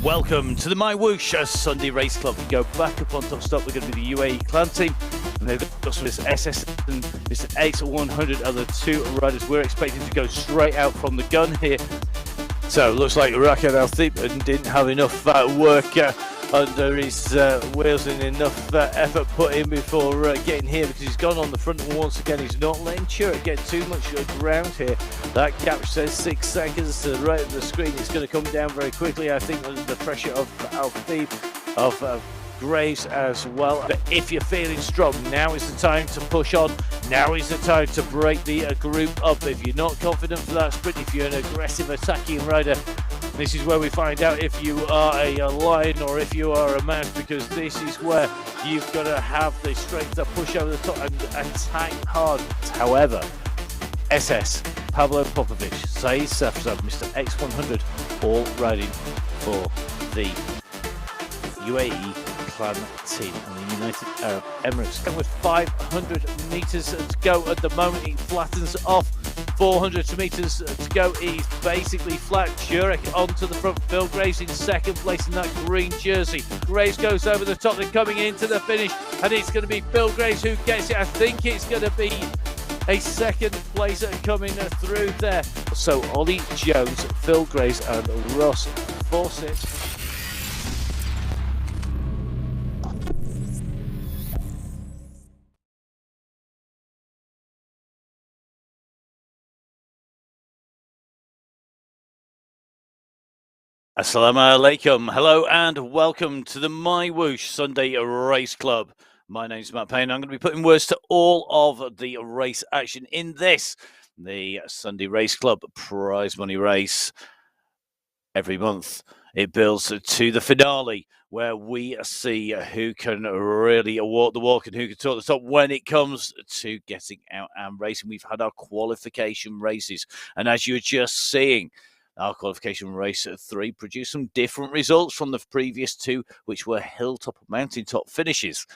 Welcome to the MyWhoosh Sunday Race Club. We go back up on top stop. We're going to be the UAE clan team. And they've got this SS and Mr. X100 are the two riders. We're expecting to go straight out from the gun here. So it looks like Rakan Al-Thiban didn't have enough work under his wheels and enough effort put in before getting here, because he's gone on the front, and once again he's not letting Church get too much ground here. That gap says 6 seconds to the right of the screen. It's going to come down very quickly, I think, under the pressure of Al-Thiban, of Graves as well. But if you're feeling strong, now is the time to push on. Now is the time to break the group up. If you're not confident for that sprint, if you're an aggressive attacking rider, this is where we find out if you are a lion or if you are a mouse, because this is where you've got to have the strength to push over the top and attack hard. However, SS, Pablo Popovic, Saeed Safzad, Mr. X100, all riding for the UAE clan team and the United Arab Emirates. And with 500 meters to go at the moment, he flattens off. 400 meters to go, he's basically flat. Jurek onto the front, Phil Graves in second place in that green jersey. Graves goes over the top, they're coming into the finish, and it's going to be Phil Graves who gets it. I think it's going to be a second place coming through there. So Ollie Jones, Phil Graves and Ross Fawcett. Assalamu alaikum. Hello and welcome to the MyWhoosh Sunday Race Club. My name's Matt Payne. I'm going to be putting words to all of the race action in this, the Sunday Race Club prize money race. Every month it builds to the finale, where we see who can really walk the walk and who can talk the talk when it comes to getting out and racing. We've had our qualification races, and as you're just seeing, our qualification race 3 produced some different results from the previous two, which were hilltop and mountaintop finishes.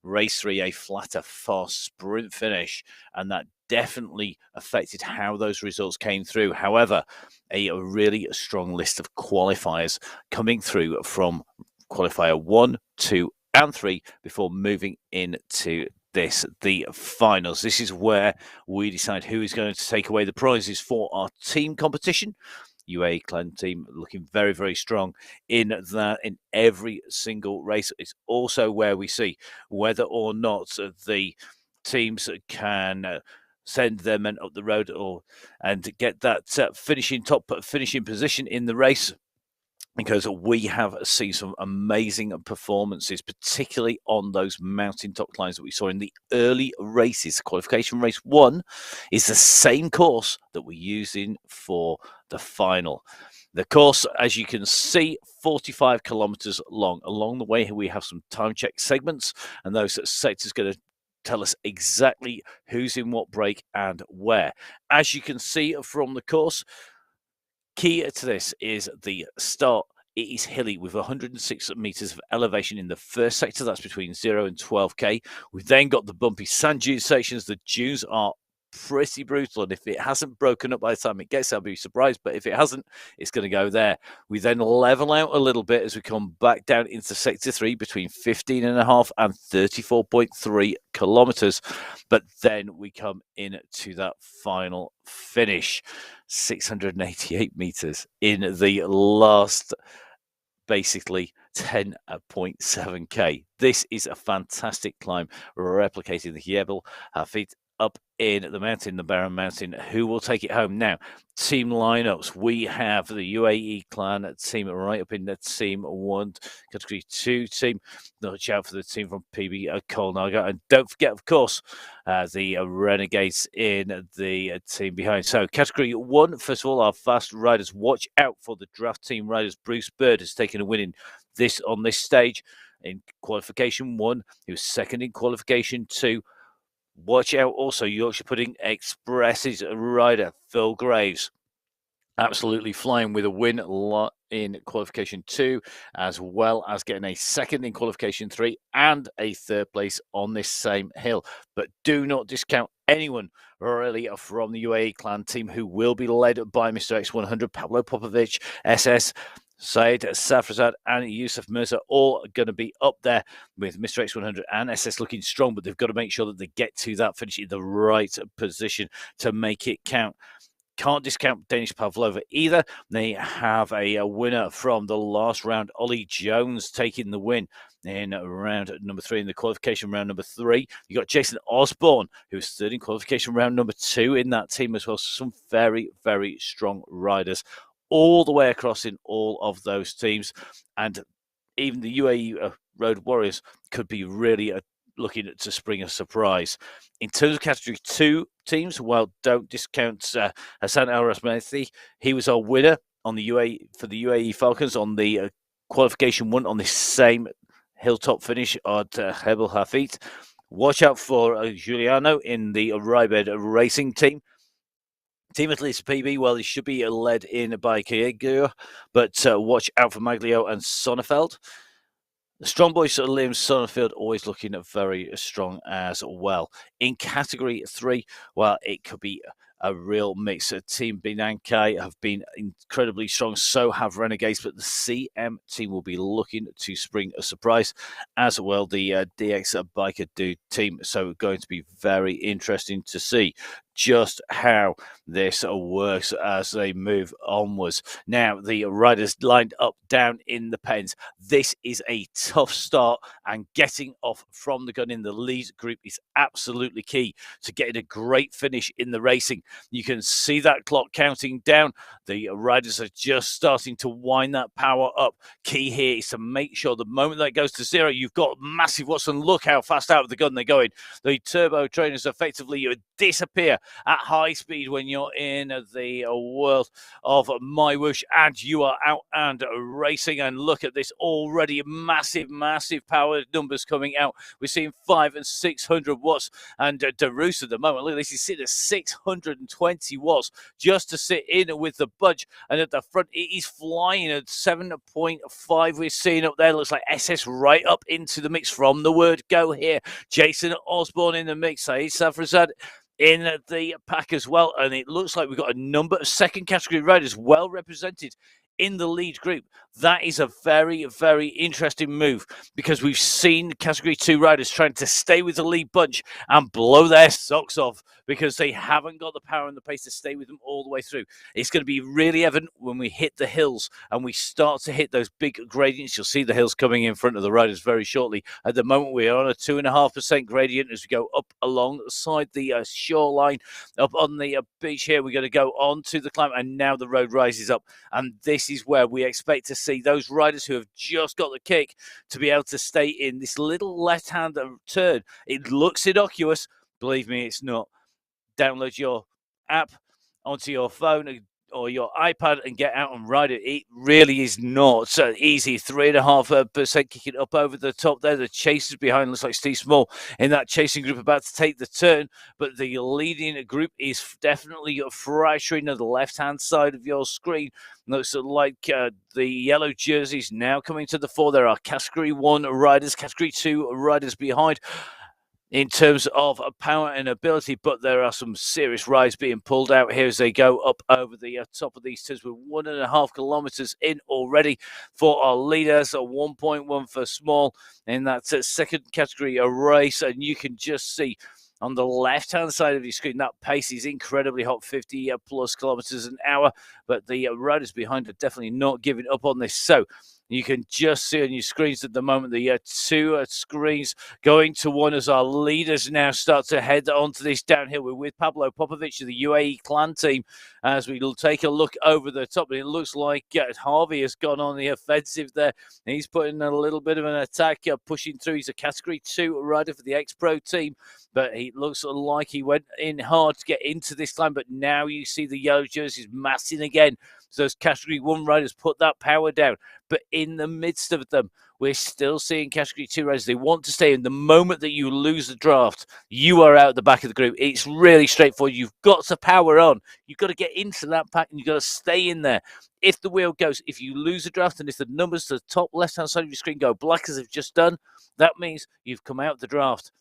Race 3, a flatter, fast sprint finish, and that definitely affected how those results came through. However, a really strong list of qualifiers coming through from qualifier 1, 2, and 3 before moving into the finals. This is where we decide who is going to take away the prizes for our team competition. UAE clan team looking very, very strong in that in every single race. It's also where we see whether or not the teams can send their men up the road and get that top finishing position in the race, because we have seen some amazing performances, particularly on those mountaintop climbs that we saw in the early races. Qualification race 1 is the same course that we're using for the final. The course, as you can see, 45 kilometers long. Along the way, we have some time check segments, and those sectors are going to tell us exactly who's in what break and where. As you can see from the course, key to this is the start. It is hilly with 106 meters of elevation in the first sector. That's between 0 and 12k. We've then got the bumpy sand dune sections. The dunes are pretty brutal, and if it hasn't broken up by the time it gets there, I'll be surprised, but if it hasn't, it's going to go there. We then level out a little bit as we come back down into sector 3 between 15.5 and 34.3 kilometers, but then we come into that final finish, 688 meters in the last basically 10.7k. This is a fantastic climb, replicating the Jebel Hafid up in the mountain, the Barren Mountain. Who will take it home? Now, team lineups. We have the UAE clan team right up in the team 1, category 2 team. Watch out for the team from PB Kolnaga. And don't forget, of course, the Renegades in the team behind. So, category 1, first of all, our fast riders. Watch out for the draft team riders. Bruce Bird has taken a win on this stage in qualification 1. He was second in qualification 2. Watch out also, Yorkshire Pudding Express's rider, Phil Graves. Absolutely flying with a win in qualification 2, as well as getting a second in qualification 3 and a third place on this same hill. But do not discount anyone really from the UAE clan team, who will be led by Mr. X100, Pablo Popovic, SS, Said Safrazad and Yusuf Mirza all going to be up there with Mr. X100 and SS looking strong, but they've got to make sure that they get to that finish in the right position to make it count. Can't discount Danish Pavlova either. They have a winner from the last round, Ollie Jones, taking the win in round number 3 in the qualification round number 3. You got Jason Osborne, who was third in qualification round number 2 in that team as well. Some very, very strong riders all the way across in all of those teams. And even the UAE Road Warriors could be really looking to spring a surprise. In terms of Category 2 teams, well, don't discount Hassan Al Rasmati. He was our winner on the for the UAE Falcons on the qualification 1 on the same hilltop finish at Hebel Hafit. Watch out for Giuliano in the Rybed Racing team. Team Athletes PB, well, he should be led in by Kiego, but watch out for Maglio and Sonnefeld. The strong boys, Liam Sonnefeld, always looking very strong as well. In Category 3, well, it could be a real mix. Team Binankai have been incredibly strong, so have Renegades, but the CM team will be looking to spring a surprise as well. The DX Biker Dude team, so going to be very interesting to see just how this works as they move onwards. Now, the riders lined up down in the pens. This is a tough start, and getting off from the gun in the lead group is absolutely key to getting a great finish in the racing. You can see that clock counting down. The riders are just starting to wind that power up. Key here is to make sure the moment that goes to 0, you've got massive Watson. Look how fast out of the gun they're going. The turbo trainers effectively disappear at high speed when you're in the world of MyWhoosh and you are out and racing. And look at this already massive power numbers coming out. We're seeing 500 and 600 watts, and Darus at the moment, look, this is sitting at 620 watts just to sit in with the budge, and at the front it is flying at 7.5. We're seeing up there, looks like SS right up into the mix from the word go here. Jason Osborne in the mix, Saeed Safrazad in the pack as well, and it looks like we've got a number of second category riders well represented in the lead group. That is a very, very interesting move, because we've seen Category 2 riders trying to stay with the lead bunch and blow their socks off because they haven't got the power and the pace to stay with them all the way through. It's going to be really evident when we hit the hills and we start to hit those big gradients. You'll see the hills coming in front of the riders very shortly. At the moment, we're on a 2.5% gradient as we go up alongside the shoreline. Up on the beach here, we're going to go on to the climb, and now the road rises up. And this is where we expect to see those riders who have just got the kick to be able to stay in this little left-hand turn. It looks innocuous. Believe me, it's not. Download your app onto your phone or your iPad and get out and ride it. It really is not so easy. 3.5% kicking up over the top there. The chasers behind looks like Steve Small in that chasing group about to take the turn, but the leading group is definitely fracturing on the left-hand side of your screen. Looks like the yellow jerseys now coming to the fore. There are Category 1 riders, Category 2 riders behind in terms of power and ability, but there are some serious rides being pulled out here as they go up over the top of these turns. We're 1.5 kilometers in already for our leaders, a 1.1 for Small in that second category race, and you can just see on the left-hand side of your screen, that pace is incredibly hot, 50 plus kilometers an hour, but the riders behind are definitely not giving up on this. So you can just see on your screens at the moment the two screens going to one as our leaders now start to head onto this downhill. We're with Pablo Popovic of the UAE clan team as we take a look over the top. It looks like Harvey has gone on the offensive there. He's putting a little bit of an attack, pushing through. He's a Category 2 rider for the X-Pro team, but he looks like he went in hard to get into this climb. But now you see the yellow jerseys massing again. So those Category 1 riders put that power down. But in the midst of them, we're still seeing Category 2 riders. They want to stay in. The moment that you lose the draft, you are out the back of the group. It's really straightforward. You've got to power on. You've got to get into that pack and you've got to stay in there. If the wheel goes, if you lose the draft and if the numbers to the top left-hand side of your screen go black as they've just done, that means you've come out of the draft.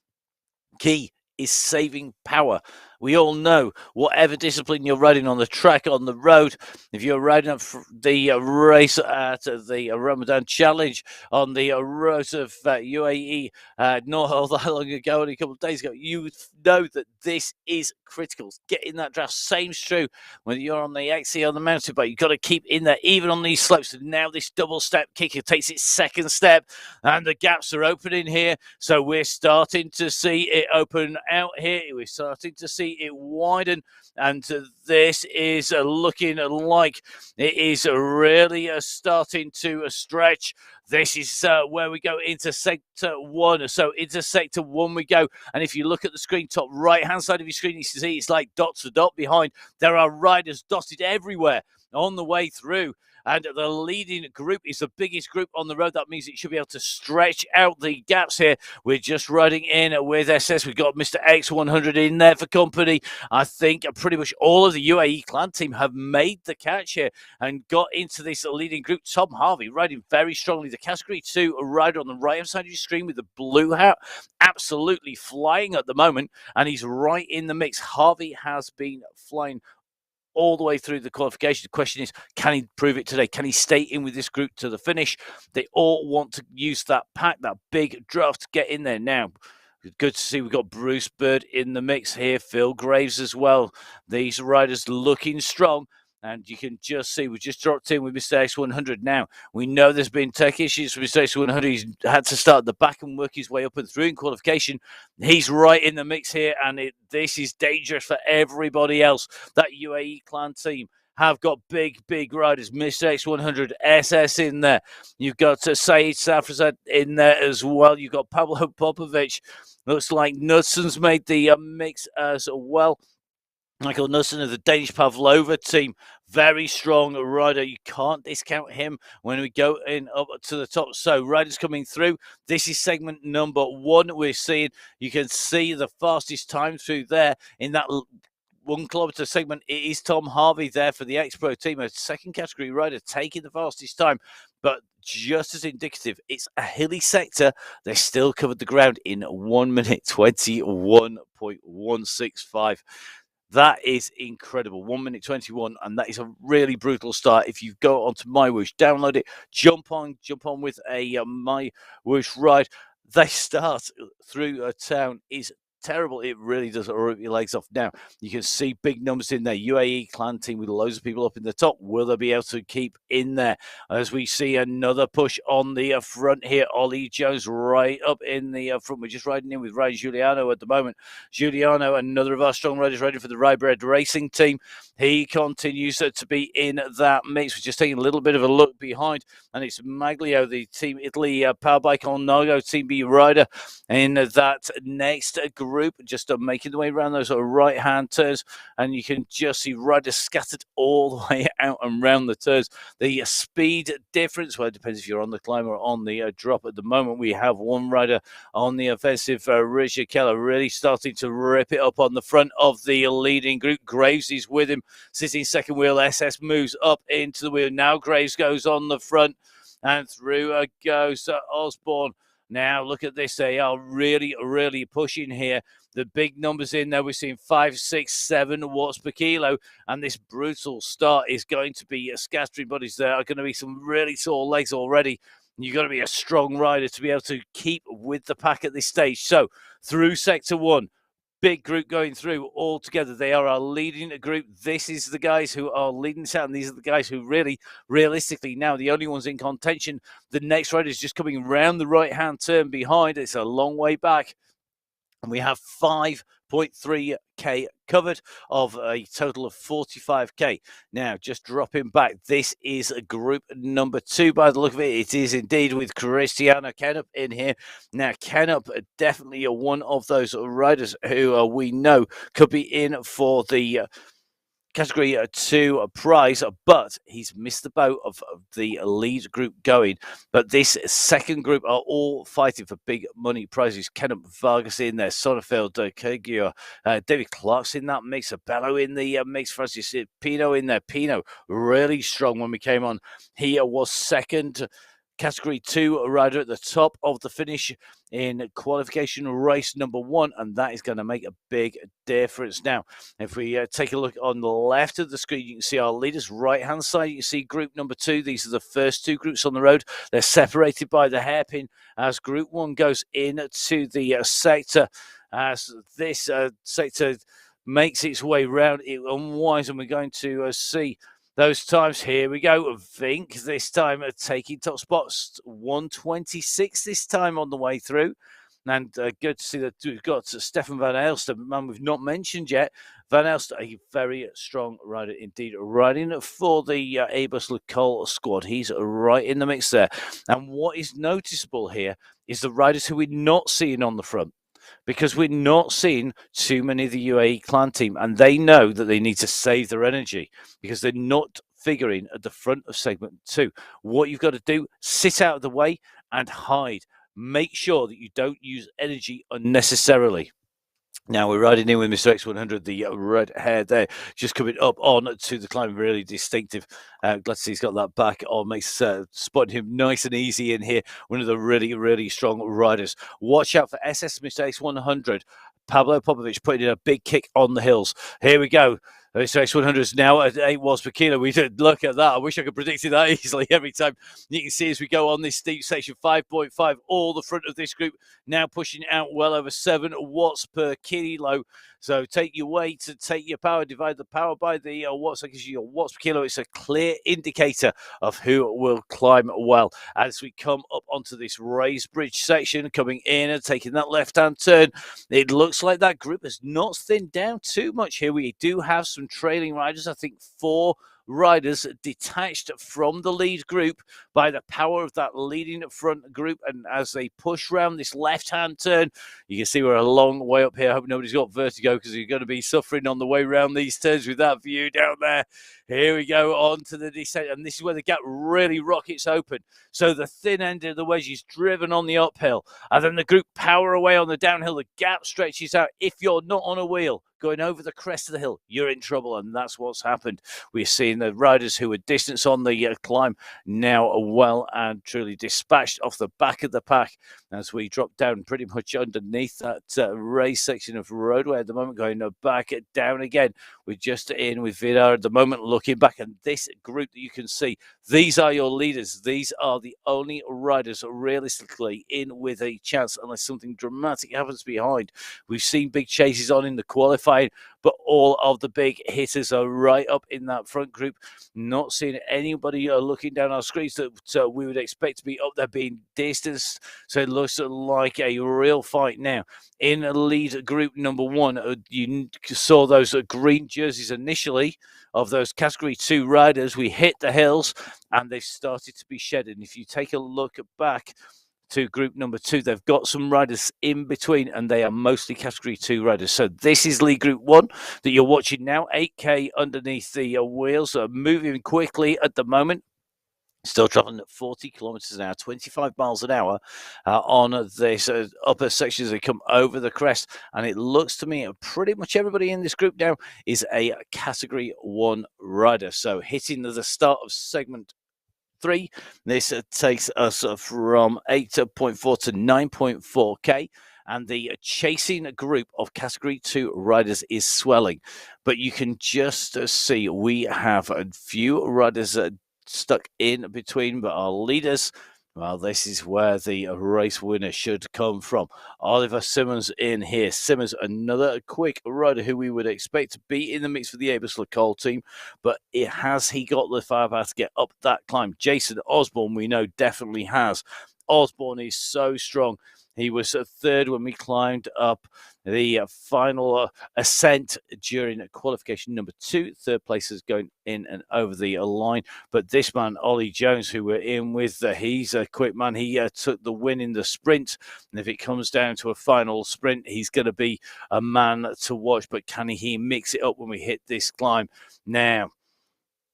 Key is saving power We all know whatever discipline you're riding on the track, on the road, if you're riding up the race at the Ramadan Challenge on the road of UAE not all that long ago, only a couple of days ago, you know that this is critical. Getting that draft, same's true whether you're on the XC or the mountain bike. You've got to keep in there, even on these slopes. And now this double step kicker takes its second step, and the gaps are opening here. So we're starting to see it open out here. We're starting to see it widen, and this is looking like it is really starting to stretch. This is where we go into sector one. So into sector one we go. And if you look at the screen, top right-hand side of your screen, you can see it's like dot to dot behind. There are riders dotted everywhere on the way through. And the leading group is the biggest group on the road. That means it should be able to stretch out the gaps here. We're just riding in with SS. We've got Mr. X100 in there for company. I think pretty much all of the UAE clan team have made the catch here and got into this leading group. Tom Harvey riding very strongly. The category 2 rider on the right-hand side of your screen with the blue hat, absolutely flying at the moment, and he's right in the mix. Harvey has been flying all the way through the qualification. The question is, can he prove it today? Can he stay in with this group to the finish? They all want to use that pack, that big draft to get in there now. Good to see we've got Bruce Bird in the mix here, Phil Graves as well. These riders looking strong. And you can just see, we just dropped in with Mr. X100 now. We know there's been tech issues with Mr. X100. He's had to start at the back and work his way up and through in qualification. He's right in the mix here, and this is dangerous for everybody else. That UAE clan team have got big riders. Mr. X100, SS in there. You've got Saeed Safrazad in there as well. You've got Pablo Popovic. Looks like Knudson's made the mix as well. Michael Knudsen of the Danish Pavlova team, very strong rider. You can't discount him when we go in up to the top. So riders coming through. This is segment number 1 we're seeing. You can see the fastest time through there in that 1 kilometer segment. It is Tom Harvey there for the X-Pro team, a second category rider taking the fastest time. But just as indicative, it's a hilly sector. They still covered the ground in 1 minute 21.165. That is incredible. 1 minute 21, and that is a really brutal start. If you go onto MyWhoosh, download it, jump on with a MyWhoosh ride. They start through a town is terrible. It really does rip your legs off. Now, you can see big numbers in there. UAE clan team with loads of people up in the top. Will they be able to keep in there? As we see another push on the front here. Ollie Jones right up in the front. We're just riding in with Ryan Giuliano at the moment. Giuliano, another of our strong riders, riding for the Rybred Racing team. He continues to be in that mix. We're just taking a little bit of a look behind, and it's Maglio, the Team Italy Power Bike on Nargo Team B rider in that next group, just making the way around those right-hand turns, and you can just see riders scattered all the way out and around the turns. The speed difference, well, it depends if you're on the climb or on the drop. At the moment, we have one rider on the offensive, Richard Keller, really starting to rip it up on the front of the leading group. Graves is with him, sitting second wheel. SS moves up into the wheel. Now Graves goes on the front, and through goes Osborne. Now, look at this. They are really pushing here. The big numbers in there. We're seeing 5, 6, 7 watts per kilo. And this brutal start is going to be scattering bodies. There are going to be some really sore legs already. You've got to be a strong rider to be able to keep with the pack at this stage. So, through Sector 1. Big group going through all together. They are our leading group. This is the guys who are leading this out, and these are the guys who really, realistically, now the only ones in contention. The next rider is just coming round the right-hand turn behind. It's a long way back. And we have 5.3k covered of a total of 45k. Now, just dropping back, this is group number 2 by the look of it. It is indeed with Cristiano Kennup in here. Now, Kennup definitely one of those riders who we know could be in for the Category 2 prize, but he's missed the boat of the lead group going. But this second group are all fighting for big money prizes. Kenneth Vargas in there, Sonnenfeld, Kagio, David Clark's in that mix, Bello in the mix, Francis Pino in there. Pino really strong when we came on. He was second. Category 2 rider at the top of the finish in qualification race number 1, and that is going to make a big difference. Now, if we take a look on the left of the screen, you can see our leaders. Right hand side, you can see group number 2. These are the first 2 groups on the road. They're separated by the hairpin as group 1 goes into the sector. As this sector makes its way round, it unwinds, and we're going to see those times. Here we go. Vink this time taking top spots, 1:26 this time on the way through. And good to see that we've got Stefan Van Elst, a man we've not mentioned yet. Van Elst, a very strong rider indeed, riding for the Abus Lecole squad. He's right in the mix there. And what is noticeable here is the riders who we're not seeing on the front, because we're not seeing too many of the UAE clan team, and they know that they need to save their energy because they're not figuring at the front of segment 2. What you've got to do, sit out of the way and hide. Make sure that you don't use energy unnecessarily. Now we're riding in with Mr. X100, the red hair there, just coming up on to the climb, really distinctive. Glad to see he's got that back on, makes spotting him nice and easy in here. One of the really, really strong riders. Watch out for SS Mr. X100. Pablo Popovic putting in a big kick on the hills. Here we go. Mr. X100 is now at 8 watts per kilo. We did look at that. I wish I could predict it that easily every time. You can see as we go on this steep section, 5.5, all the front of this group now pushing out well over 7 watts per kilo. So take your weight, take your power, divide the power by the watts. That gives you your watts per kilo. It's a clear indicator of who will climb well. As we come up onto this raised bridge section, coming in and taking that left-hand turn, it looks like that group has not thinned down too much here. We do have some trailing riders, I think 4 riders detached from the lead group by the power of that leading front group. And as they push round this left-hand turn, you can see we're a long way up here. I hope nobody's got vertigo, because you're going to be suffering on the way round these turns with that view down there. Here we go on to the descent, and this is where the gap really rockets open. So the thin end of the wedge is driven on the uphill, and then the group power away on the downhill. The gap stretches out. If you're not on a wheel going over the crest of the hill, you're in trouble, and that's what's happened. We're seeing the riders who were distance on the climb now well and truly dispatched off the back of the pack as we drop down pretty much underneath that race section of roadway at the moment, going back down again. We're just in with Vidar at the moment, looking back, and this group that you can see, these are your leaders. These are the only riders realistically in with a chance, unless something dramatic happens behind. We've seen big chases on in the qualifying, but all of the big hitters are right up in that front group. Not seeing anybody looking down our screens that we would expect to be up there being distanced. So it looks like a real fight now. In lead group number 1, you saw those green jerseys initially of those category 2 riders. We hit the hills and they've started to be shedded. And if you take a look back to group number 2, they've got some riders in between, and they are mostly category 2 riders. So this is lead group 1 that you're watching now. 8K underneath the wheels, moving quickly at the moment. Still traveling at 40 kilometers an hour, 25 miles an hour on this upper section as they come over the crest. And it looks to me pretty much everybody in this group now is a category 1 rider. So hitting the start of segment 3, this takes us from 8.4 to 9.4K. And the chasing group of category 2 riders is swelling. But you can just see we have a few riders stuck in between, but our leaders, well, this is where the race winner should come from. Oliver Simmons in here. Simmons, another quick rider who we would expect to be in the mix for the Abus Lecole team, but has he got the firepower to get up that climb? Jason Osborne, we know, definitely has. Osborne is so strong. He was 3rd when we climbed up the final ascent during qualification number 2. 3rd place is going in and over the line. But this man, Ollie Jones, who we're in with, he's a quick man. He took the win in the sprint. And if it comes down to a final sprint, he's going to be a man to watch. But can he mix it up when we hit this climb? Now,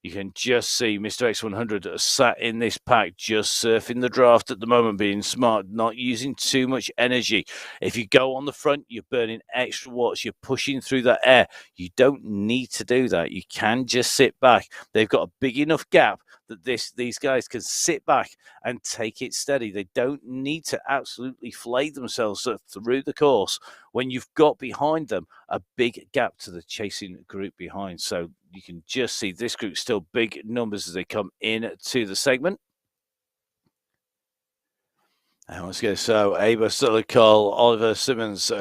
you can just see Mr. X100 sat in this pack, just surfing the draft at the moment, being smart, not using too much energy. If you go on the front, you're burning extra watts. You're pushing through that air. You don't need to do that. You can just sit back. They've got a big enough gap that these guys can sit back and take it steady. They don't need to absolutely flay themselves through the course when you've got behind them a big gap to the chasing group behind. So you can just see this group still big numbers as they come in to the segment. And let's go. So Aber Silicol, Oliver Simmons,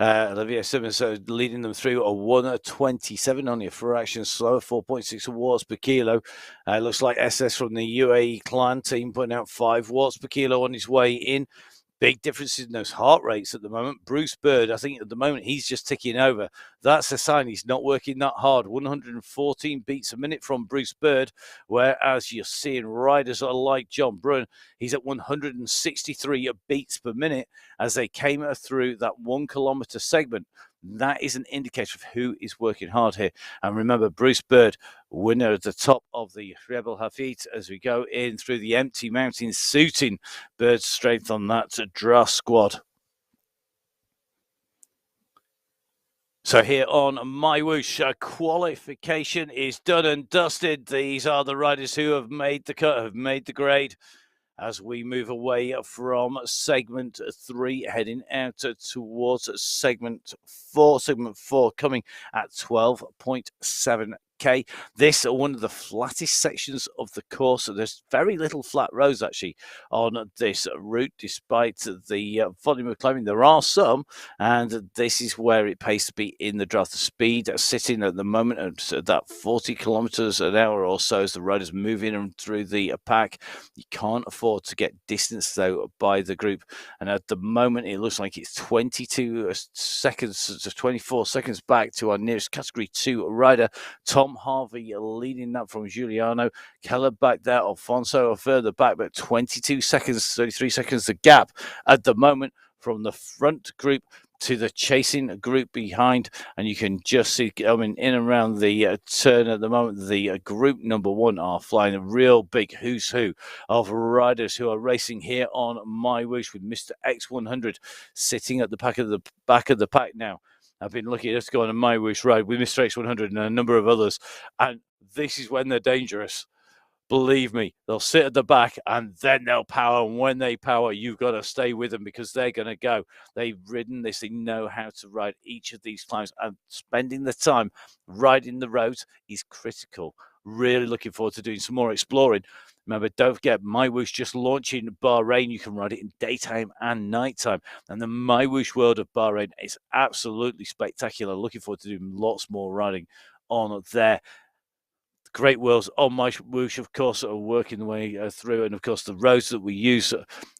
Olivier Simmons leading them through a 1:27, only a fraction slower, 4.6 watts per kilo. Looks like SS from the UAE clan team putting out 5 watts per kilo on his way in. Big differences in those heart rates at the moment. Bruce Bird, I think at the moment he's just ticking over. That's a sign he's not working that hard. 114 beats a minute from Bruce Bird, whereas you're seeing riders like John Brun, he's at 163 beats per minute as they came through that 1 kilometer segment. That is an indicator of who is working hard here. And remember, Bruce Bird, winner at the top of the Rebel Hafid as we go in through the empty mountain, suiting Bird's strength on that draft squad. So here on MyWhoosh, qualification is done and dusted. These are the riders who have made the cut, have made the grade. As we move away from segment 3, heading out towards segment 4. Segment 4 coming at 12.7K. This is one of the flattest sections of the course. There's very little flat roads actually on this route, despite the volume of climbing. There are some, and this is where it pays to be in the draft. The speed sitting at the moment at that 40 kilometers an hour or so as the riders move in and through the pack. You can't afford to get distance though by the group, and at the moment it looks like it's 22 seconds to 24 seconds back to our nearest category 2 rider. Tom Harvey leading that from Giuliano, Keller back there, Alfonso further back, but 22 seconds, 33 seconds the gap at the moment from the front group to the chasing group behind, and you can just see coming in around the turn at the moment. The group number 1 are flying a real big who's who of riders who are racing here on MyWhoosh, with Mr. X100 sitting at the back of the pack now. I've been lucky enough to go on a MyWhoosh ride with Mr. X100 and a number of others, and this is when they're dangerous. Believe me, they'll sit at the back and then they'll power. And when they power, you've got to stay with them because they're going to go. They've ridden this. They know how to ride each of these climbs, and spending the time riding the roads is critical. Really looking forward to doing some more exploring. Remember, don't forget, MyWhoosh just launching Bahrain. You can ride it in daytime and nighttime. And the MyWhoosh world of Bahrain is absolutely spectacular. Looking forward to doing lots more riding on there. Great worlds on MyWhoosh, of course, are working the way through. And of course, the roads that we use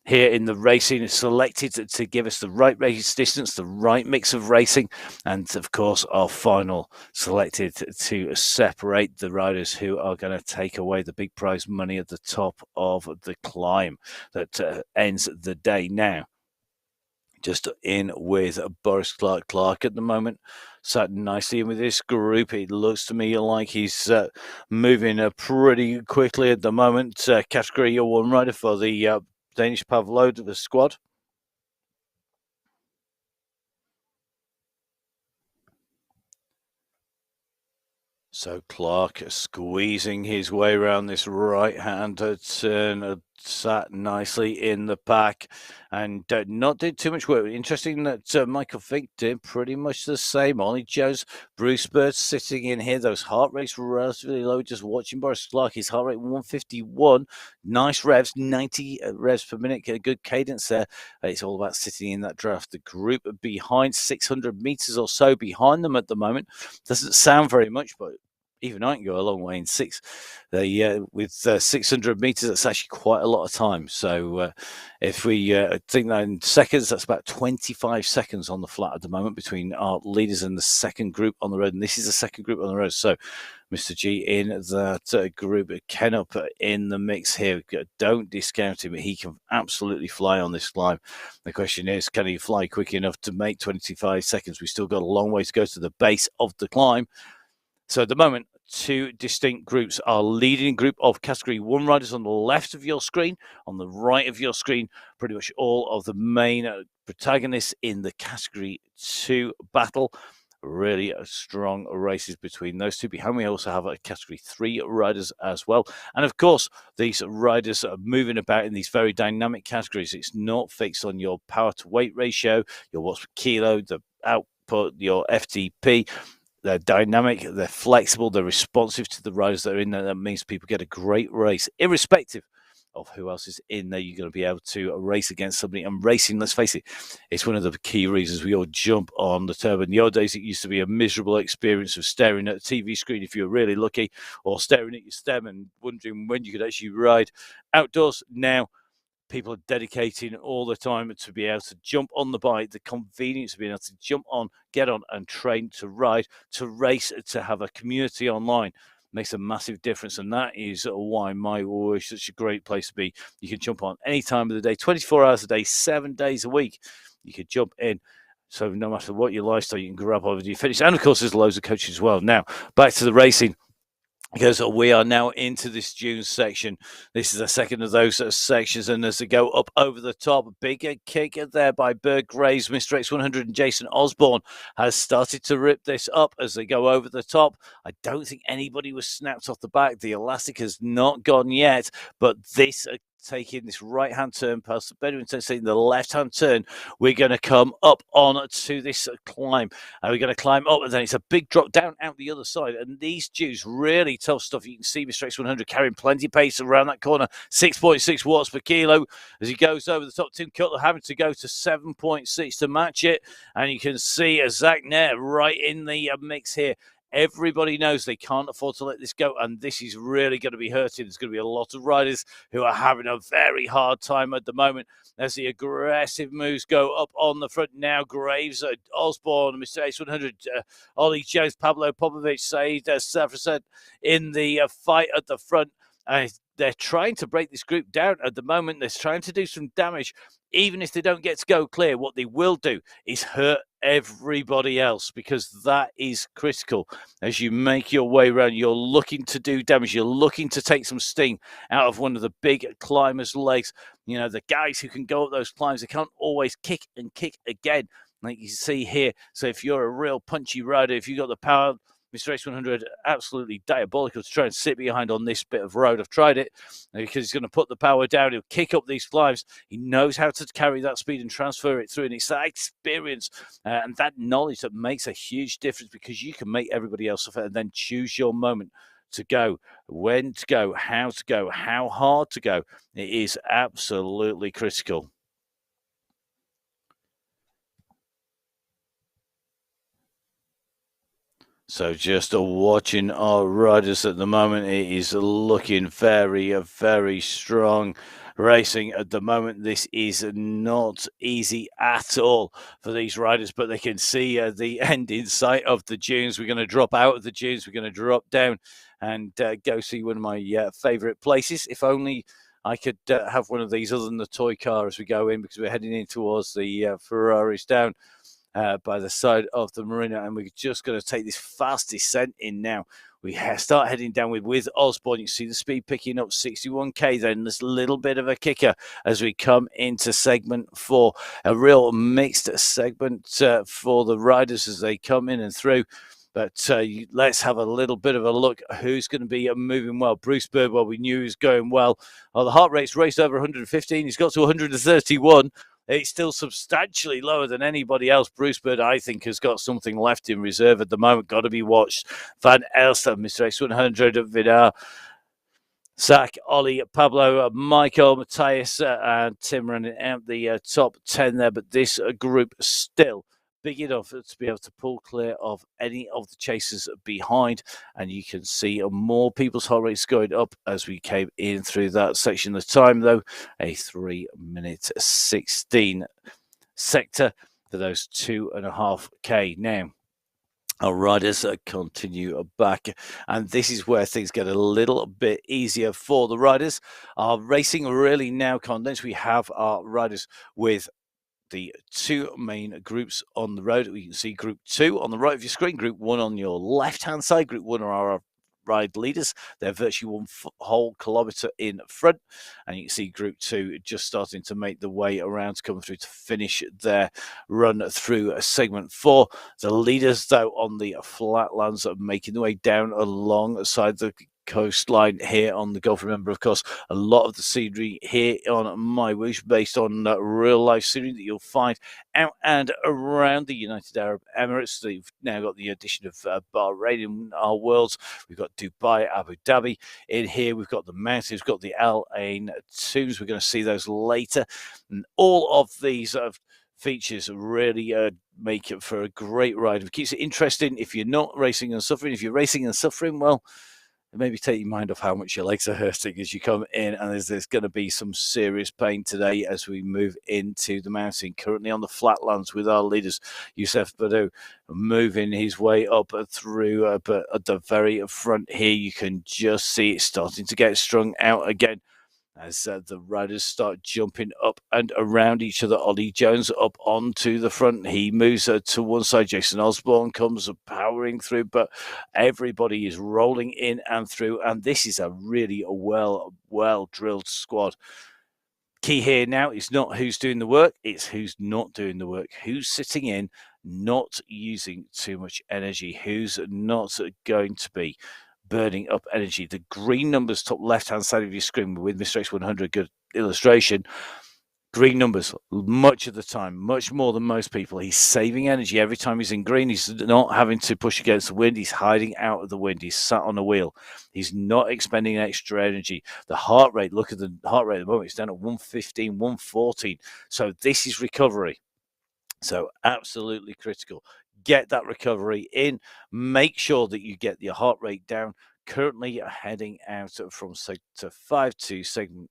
here in the racing is selected to give us the right race distance, the right mix of racing. And of course, our final selected to separate the riders who are going to take away the big prize money at the top of the climb that ends the day now. Just in with Boris Clark at the moment, sat nicely in with this group. It looks to me like he's moving pretty quickly at the moment. Category 1 rider for the Danish Pavlova squad. So Clark squeezing his way around this right-hand turn, sat nicely in the pack and not did too much work. Interesting that Michael Fink did pretty much the same. Ollie Jones, Bruce Bird sitting in here. Those heart rates were relatively low. Just watching Boris Clark, his heart rate 151. Nice revs, 90 revs per minute. Get a good cadence there. It's all about sitting in that draft. The group behind, 600 meters or so behind them at the moment. Doesn't sound very much, but even I can go a long way in 6. With 600 meters, that's actually quite a lot of time. So if we think that in seconds, that's about 25 seconds on the flat at the moment between our leaders and the second group on the road. And this is the second group on the road. So Mr. G in that group, Ken up in the mix here. Don't discount him. He can absolutely fly on this climb. The question is, can he fly quick enough to make 25 seconds? We've still got a long way to go to the base of the climb. So at the moment, 2 distinct groups. Our leading group of Category 1 riders on the left of your screen. On the right of your screen, pretty much all of the main protagonists in the Category 2 battle. really strong races between those two. Behind we also have a category 3 riders as well. And of course, these riders are moving about in these very dynamic categories. It's not fixed on your power to weight ratio, your watts per kilo, the output, your FTP. They're dynamic, they're flexible, they're responsive to the riders that are in there. That means people get a great race, irrespective of who else is in there. You're going to be able to race against somebody. And racing, let's face it, it's one of the key reasons we all jump on the turbo. In the old days, it used to be a miserable experience of staring at a TV screen if you were really lucky, or staring at your stem and wondering when you could actually ride. Outdoors now, people are dedicating all the time to be able to jump on the bike, the convenience of being able to jump on, get on and train to ride, to race, to have a community online makes a massive difference. And that is why MyWhoosh is such a great place to be. You can jump on any time of the day, 24 hours a day, 7 days a week. You can jump in. So no matter what your lifestyle, you can grab over to your finish. And of course, there's loads of coaches as well. Now, back to the racing, because we are now into this June section. This is the second of those sections, and as they go up over the top, bigger kick there by Berg Graves. Mr. X100 and Jason Osborne has started to rip this up as they go over the top. I don't think anybody was snapped off the back. The elastic has not gone yet, but this taking this right-hand turn past the Bedouin taking the left-hand turn, we're going to come up on to this climb, and we're going to climb up, and then it's a big drop down out the other side. And these Jews, really tough stuff. You can see Mr. X100 carrying plenty of pace around that corner, 6.6 watts per kilo as he goes over the top. Tim Cutler having to go to 7.6 to match it, and you can see Zach Nair right in the mix here. Everybody knows they can't afford to let this go, and this is really going to be hurting. There's going to be a lot of riders who are having a very hard time at the moment as the aggressive moves go up on the front. Now Graves, Osborne, Mr. X100, Ollie Jones, Pablo Popovic, Said Safraset in the fight at the front. They're trying to break this group down at the moment. They're trying to do some damage. Even if they don't get to go clear, what they will do is hurt everybody else, because that is critical. As you make your way around, you're looking to do damage. You're looking to take some sting out of one of the big climbers' legs. You know, the guys who can go up those climbs, they can't always kick and kick again, like you see here. So if you're a real punchy rider, if you've got the power, Mr. X100, absolutely diabolical to try and sit behind on this bit of road. I've tried it because he's going to put the power down. He'll kick up these climbs. He knows how to carry that speed and transfer it through. And it's that experience and that knowledge that makes a huge difference, because you can make everybody else suffer and then choose your moment to go, when to go, how hard to go. It is absolutely critical. So just watching our riders at the moment, it is looking very, very strong racing at the moment. This is not easy at all for these riders, but they can see the end in sight of the dunes. We're going to drop out of the dunes. We're going to drop down and go see one of my favourite places. If only I could have one of these other than the toy car as we go in, because we're heading in towards the Ferraris down by the side of the marina, and we're just going to take this fast descent in now. We start heading down with Osborne. You see the speed picking up, 61k. Then this little bit of a kicker as we come into segment 4. A real mixed segment for the riders as they come in and through. But let's have a little bit of a look who's going to be moving well. Bruce Birdwell, we knew he was going well. The heart rate's raced over 115. He's got to 131. It's still substantially lower than anybody else. Bruce Bird, I think, has got something left in reserve at the moment. Got to be watched. Van Elster, Mr. X100, Vidar, Zach, Ollie, Pablo, Michael, Matthias, and Tim running out the top 10 there. But this group still big enough to be able to pull clear of any of the chasers behind. And you can see more people's heart rates going up as we came in through that section. The time, though, a 3:16 sector for those 2.5k. Now, our riders continue back, and this is where things get a little bit easier for the riders. Our racing really now condensed. We have our riders with the two main groups on the road. We can see Group 2 on the right of your screen, Group 1 on your left-hand side. Group 1 are our ride leaders. They're virtually one whole kilometre in front, and you can see Group 2 just starting to make the way around to come through to finish their run through segment 4. The leaders, though, on the flatlands are making their way down alongside the coastline here on the Gulf. Remember, of course, a lot of the scenery here on MyWhoosh based on real life scenery that you'll find out and around the United Arab Emirates. They've now got the addition of Bahrain in our worlds. We've got Dubai, Abu Dhabi in here. We've got the mountains, we've got the Al Ain tombs. We're going to see those later. And all of these features really make it for a great ride. It keeps it interesting if you're not racing and suffering. If you're racing and suffering, well, maybe take your mind off how much your legs are hurting as you come in, and there's going to be some serious pain today as we move into the mountain. Currently on the flatlands with our leaders, Youssef Badou moving his way up through, but at the very front here, you can just see it starting to get strung out again as the riders start jumping up and around each other. Ollie Jones up onto the front. He moves to one side. Jason Osborne comes powering through, but everybody is rolling in and through, and this is a really well-drilled squad. Key here now is not who's doing the work, it's who's not doing the work, who's sitting in, not using too much energy, who's not going to be burning up energy. The green numbers top left-hand side of your screen with Mr. X100, good illustration. Green numbers, much of the time, much more than most people. He's saving energy every time he's in green. He's not having to push against the wind. He's hiding out of the wind. He's sat on a wheel. He's not expending extra energy. The heart rate, look at the heart rate at the moment. It's down at 115, 114. So this is recovery. So absolutely critical. Get that recovery in. Make sure that you get your heart rate down. Currently heading out from sector 5 to segment,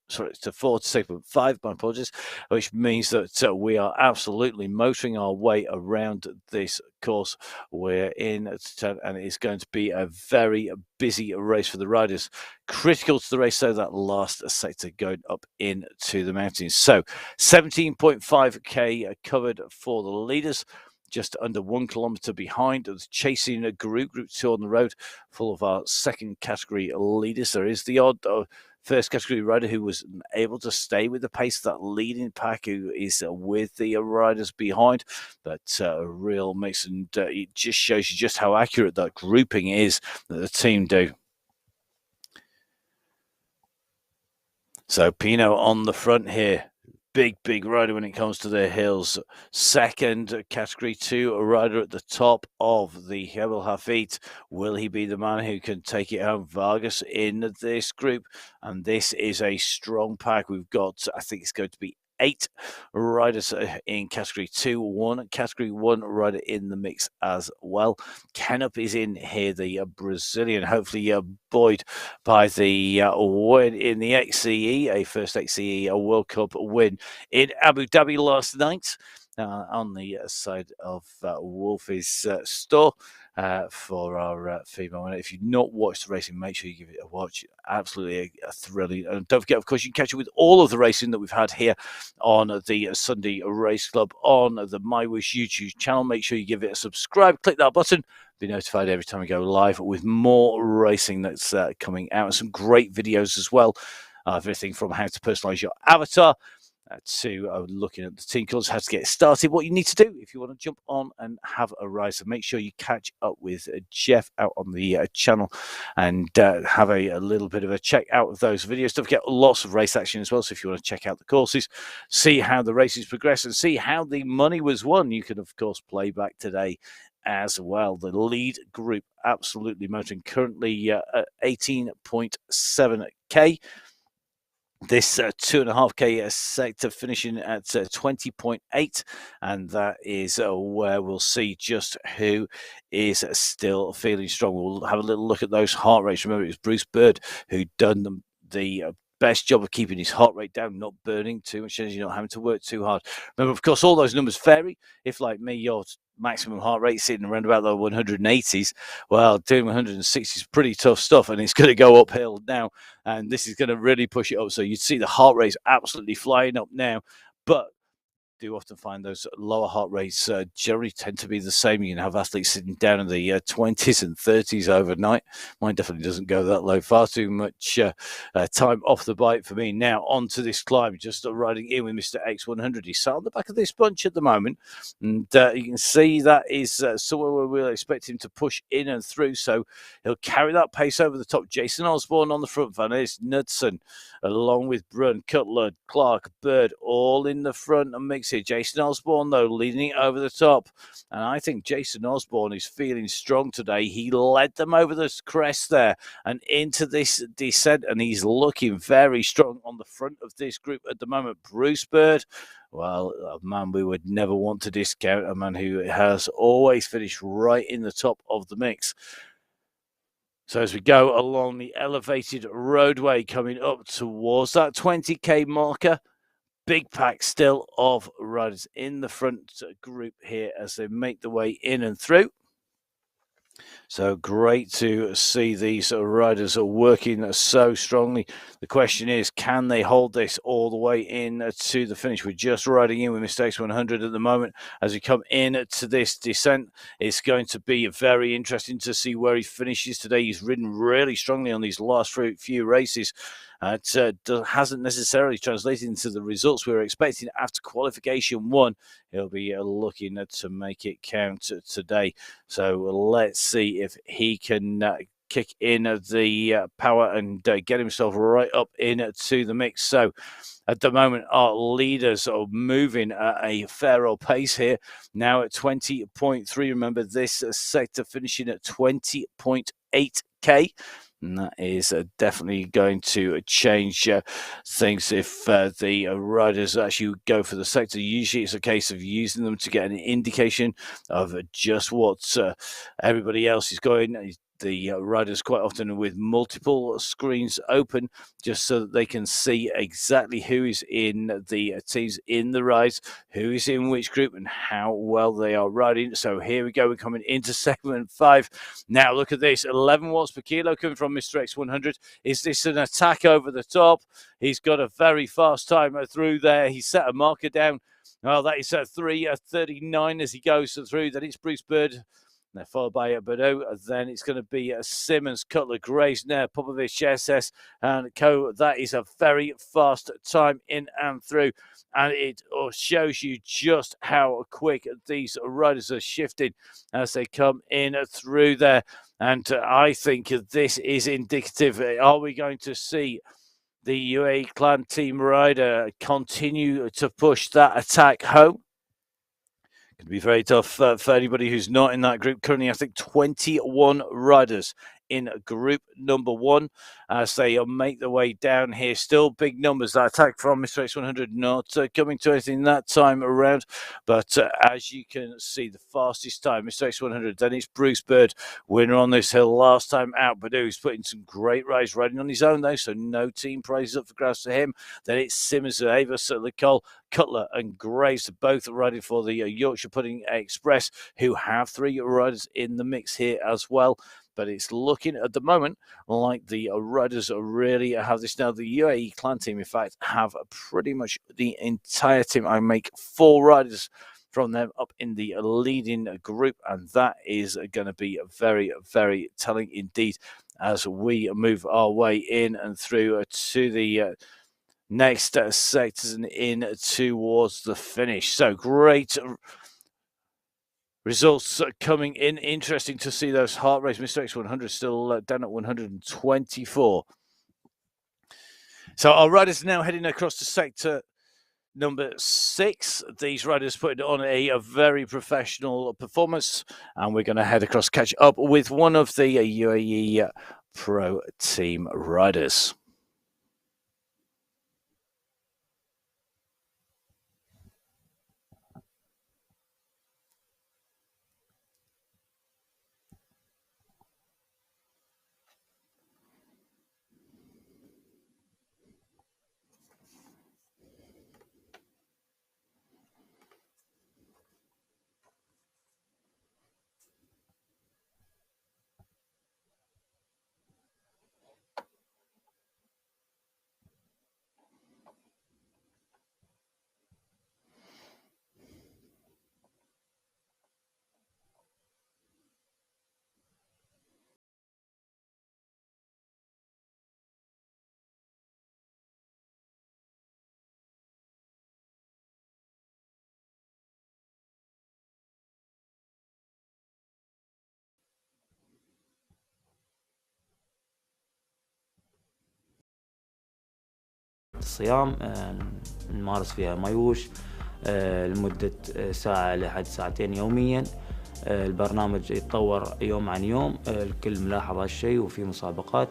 to 4 to segment 5, my apologies, which means that we are absolutely motoring our way around this course. We're in at 10, and it's going to be a very busy race for the riders. Critical to the race, so that last sector going up into the mountains. So 17.5k covered for the leaders. Just under 1 kilometre behind, chasing a group 2 on the road, full of our second category leaders. There is the odd first category rider who was able to stay with the pace of that leading pack, who is with the riders behind. But a real mix, and it just shows you just how accurate that grouping is that the team do. So Pino on the front here. Big rider when it comes to the hills. Second category 2, a rider at the top of the Jebel Hafid. Will he be the man who can take it home? Vargas in this group, and this is a strong pack. We've got, I think it's going to be 8 riders in category 2, 1 category 1 rider in the mix as well. Canup is in here, the Brazilian, hopefully buoyed by the win in the XCE, a first XCE, a World Cup win in Abu Dhabi last night. On the side of Wolfie's store for our female. And if you've not watched the racing, make sure you give it a watch. Absolutely a thrilling. And don't forget, of course, you can catch up with all of the racing that we've had here on the Sunday Race Club on the MyWhoosh YouTube channel. Make sure you give it a subscribe. Click that button. Be notified every time we go live with more racing that's coming out. And some great videos as well. Everything from how to personalize your avatar to looking at the team colours, how to get started, what you need to do if you want to jump on and have a ride. So make sure you catch up with Jeff out on the channel and have a little bit of a check out of those videos. Don't forget, lots of race action as well. So if you want to check out the courses, see how the races progress, and see how the money was won, you can, of course, play back today as well. The lead group absolutely motoring, currently at 18.7k. This 2.5k sector finishing at 20.8, and that is where we'll see just who is still feeling strong. We'll have a little look at those heart rates. Remember, it was Bruce Bird who done the best job of keeping his heart rate down, not burning too much energy, not having to work too hard. Remember, of course, all those numbers vary. If, like me, your maximum heart rate sitting around about the 180s, well, doing 160 is pretty tough stuff, and it's going to go uphill now, and this is going to really push it up. So you'd see the heart rate is absolutely flying up now, but do often find those lower heart rates generally tend to be the same. You can have athletes sitting down in the 20s and 30s overnight. Mine definitely doesn't go that low. Far too much time off the bike for me. Now on to this climb, just riding in with Mr. X100. He's sat on the back of this bunch at the moment, and you can see that is somewhere where we'll expect him to push in and through. So he'll carry that pace over the top. Jason Osborne on the front, Van Aert, Knudsen, along with Brun, Cutler, Clark, Bird, all in the front and mix here. Jason Osborne, though, leading it over the top. And I think Jason Osborne is feeling strong today. He led them over the crest there and into this descent, and he's looking very strong on the front of this group at the moment. Bruce Bird, well, a man we would never want to discount, a man who has always finished right in the top of the mix. So as we go along the elevated roadway coming up towards that 20k marker, big pack still of riders in the front group here as they make the way in and through. So great to see these riders are working so strongly. The question is, can they hold this all the way in to the finish? We're just riding in with Mr. X100 at the moment. As we come in to this descent, it's going to be very interesting to see where he finishes today. He's ridden really strongly on these last few races. It hasn't necessarily translated into the results we were expecting after qualification one. He'll be looking to make it count today. So let's see if he can kick in the power and get himself right up into the mix. So at the moment, our leaders are moving at a fair old pace here. Now at 20.3. Remember, this sector finishing at 20.8k. And that is definitely going to change things if the riders actually go for the sector. Usually it's a case of using them to get an indication of just what everybody else is going. The riders quite often with multiple screens open just so that they can see exactly who is in the teams in the rides, who is in which group and how well they are riding. So here we go. We're coming into segment 5. Now look at this, 11 watts per kilo coming from Mr. X100. Is this an attack over the top? He's got a very fast time through there. He set a marker down. Well, that is 3:39 as he goes through. Then it's Bruce Bird. They're followed by Bordeaux. Then it's going to be Simmons, Cutler, Graysner, Popovich, SS, and Co. That is a very fast time in and through. And it shows you just how quick these riders are shifting as they come in through there. And I think this is indicative. Are we going to see the UAE Clan Team rider continue to push that attack home? Going to be very tough for anybody who's not in that group. Currently, I think 21 riders in group number 1 as they make their way down here. Still big numbers. That attack from Mr. X100 not coming to anything that time around. But as you can see, the fastest time, Mr. X100. Then it's Bruce Bird, winner on this hill last time out. But he's putting some great rides, riding on his own though, so no team prizes up for grabs for him. Then it's Simmons, Avis, Lecole, Cutler and Grace, both riding for the Yorkshire Pudding Express, who have 3 riders in the mix here as well. But it's looking at the moment like the riders really have this now. The UAE Clan Team, in fact, have pretty much the entire team. I make 4 riders from them up in the leading group, and that is going to be very, very telling indeed as we move our way in and through to the next sectors and in towards the finish. So great results coming in. Interesting to see those heart rates. Mr. X100 still down at 124. So our riders now heading across to sector number 6. These riders putting on a very professional performance, and we're going to head across, catch up with one of the UAE Pro Team riders. الصيام نمارس فيها مايوش لمدة ساعة لحد ساعتين يوميا. البرنامج يتطور يوم عن يوم، الكل ملاحظ هالشي، وفي مسابقات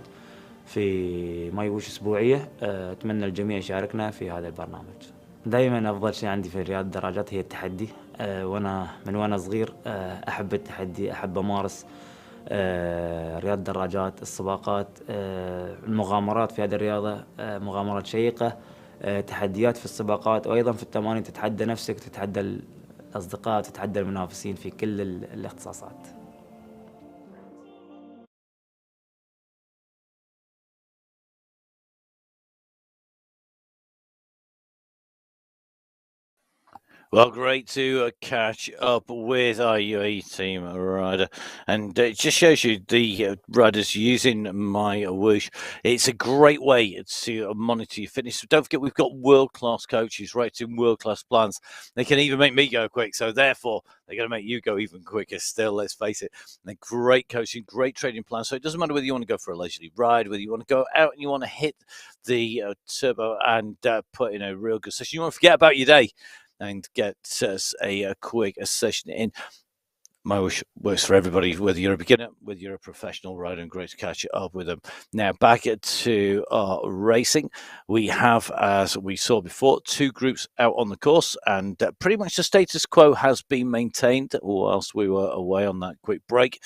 في مايوش أسبوعية. أتمنى الجميع يشاركنا في هذا البرنامج. دايما أفضل شيء عندي في رياضة الدراجات هي التحدي. وأنا صغير أحب التحدي، أحب أمارس رياضة الدراجات، السباقات، المغامرات في هذه الرياضة، مغامرات شيقة، تحديات في السباقات، وأيضا في التمارين تتحدى نفسك، تتحدى الأصدقاء، تتحدى المنافسين في كل الاختصاصات. Well, great to catch up with our UAE team rider, and it just shows you the riders using MyWhoosh. It's a great way to monitor your fitness. Don't forget, we've got world-class coaches writing world-class plans. They can even make me go quick, so therefore they're going to make you go even quicker still, let's face it. They're great coaching, great training plans, so it doesn't matter whether you want to go for a leisurely ride, whether you want to go out and you want to hit the turbo and put in a real good session. You want to forget about your day and get us a quick session in. MyWhoosh works for everybody, whether you're a beginner, whether you're a professional rider, and great to catch up with them. Now, back to our racing. We have, as we saw before, two groups out on the course, and pretty much the status quo has been maintained whilst we were away on that quick break,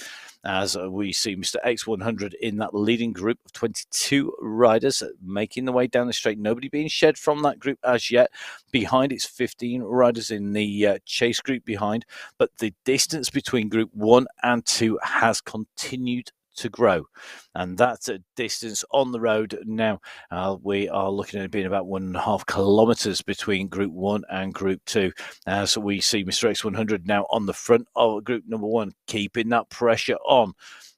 as we see Mr. X100 in that leading group of 22 riders making the way down the straight. Nobody being shed from that group as yet. Behind, it's 15 riders in the chase group behind, but the distance between group 1 and 2 has continued to grow, and that's a distance on the road now. We are looking at it being about 1.5 kilometers between group 1 and group 2, as we see Mr. X100 now on the front of group number 1, keeping that pressure on.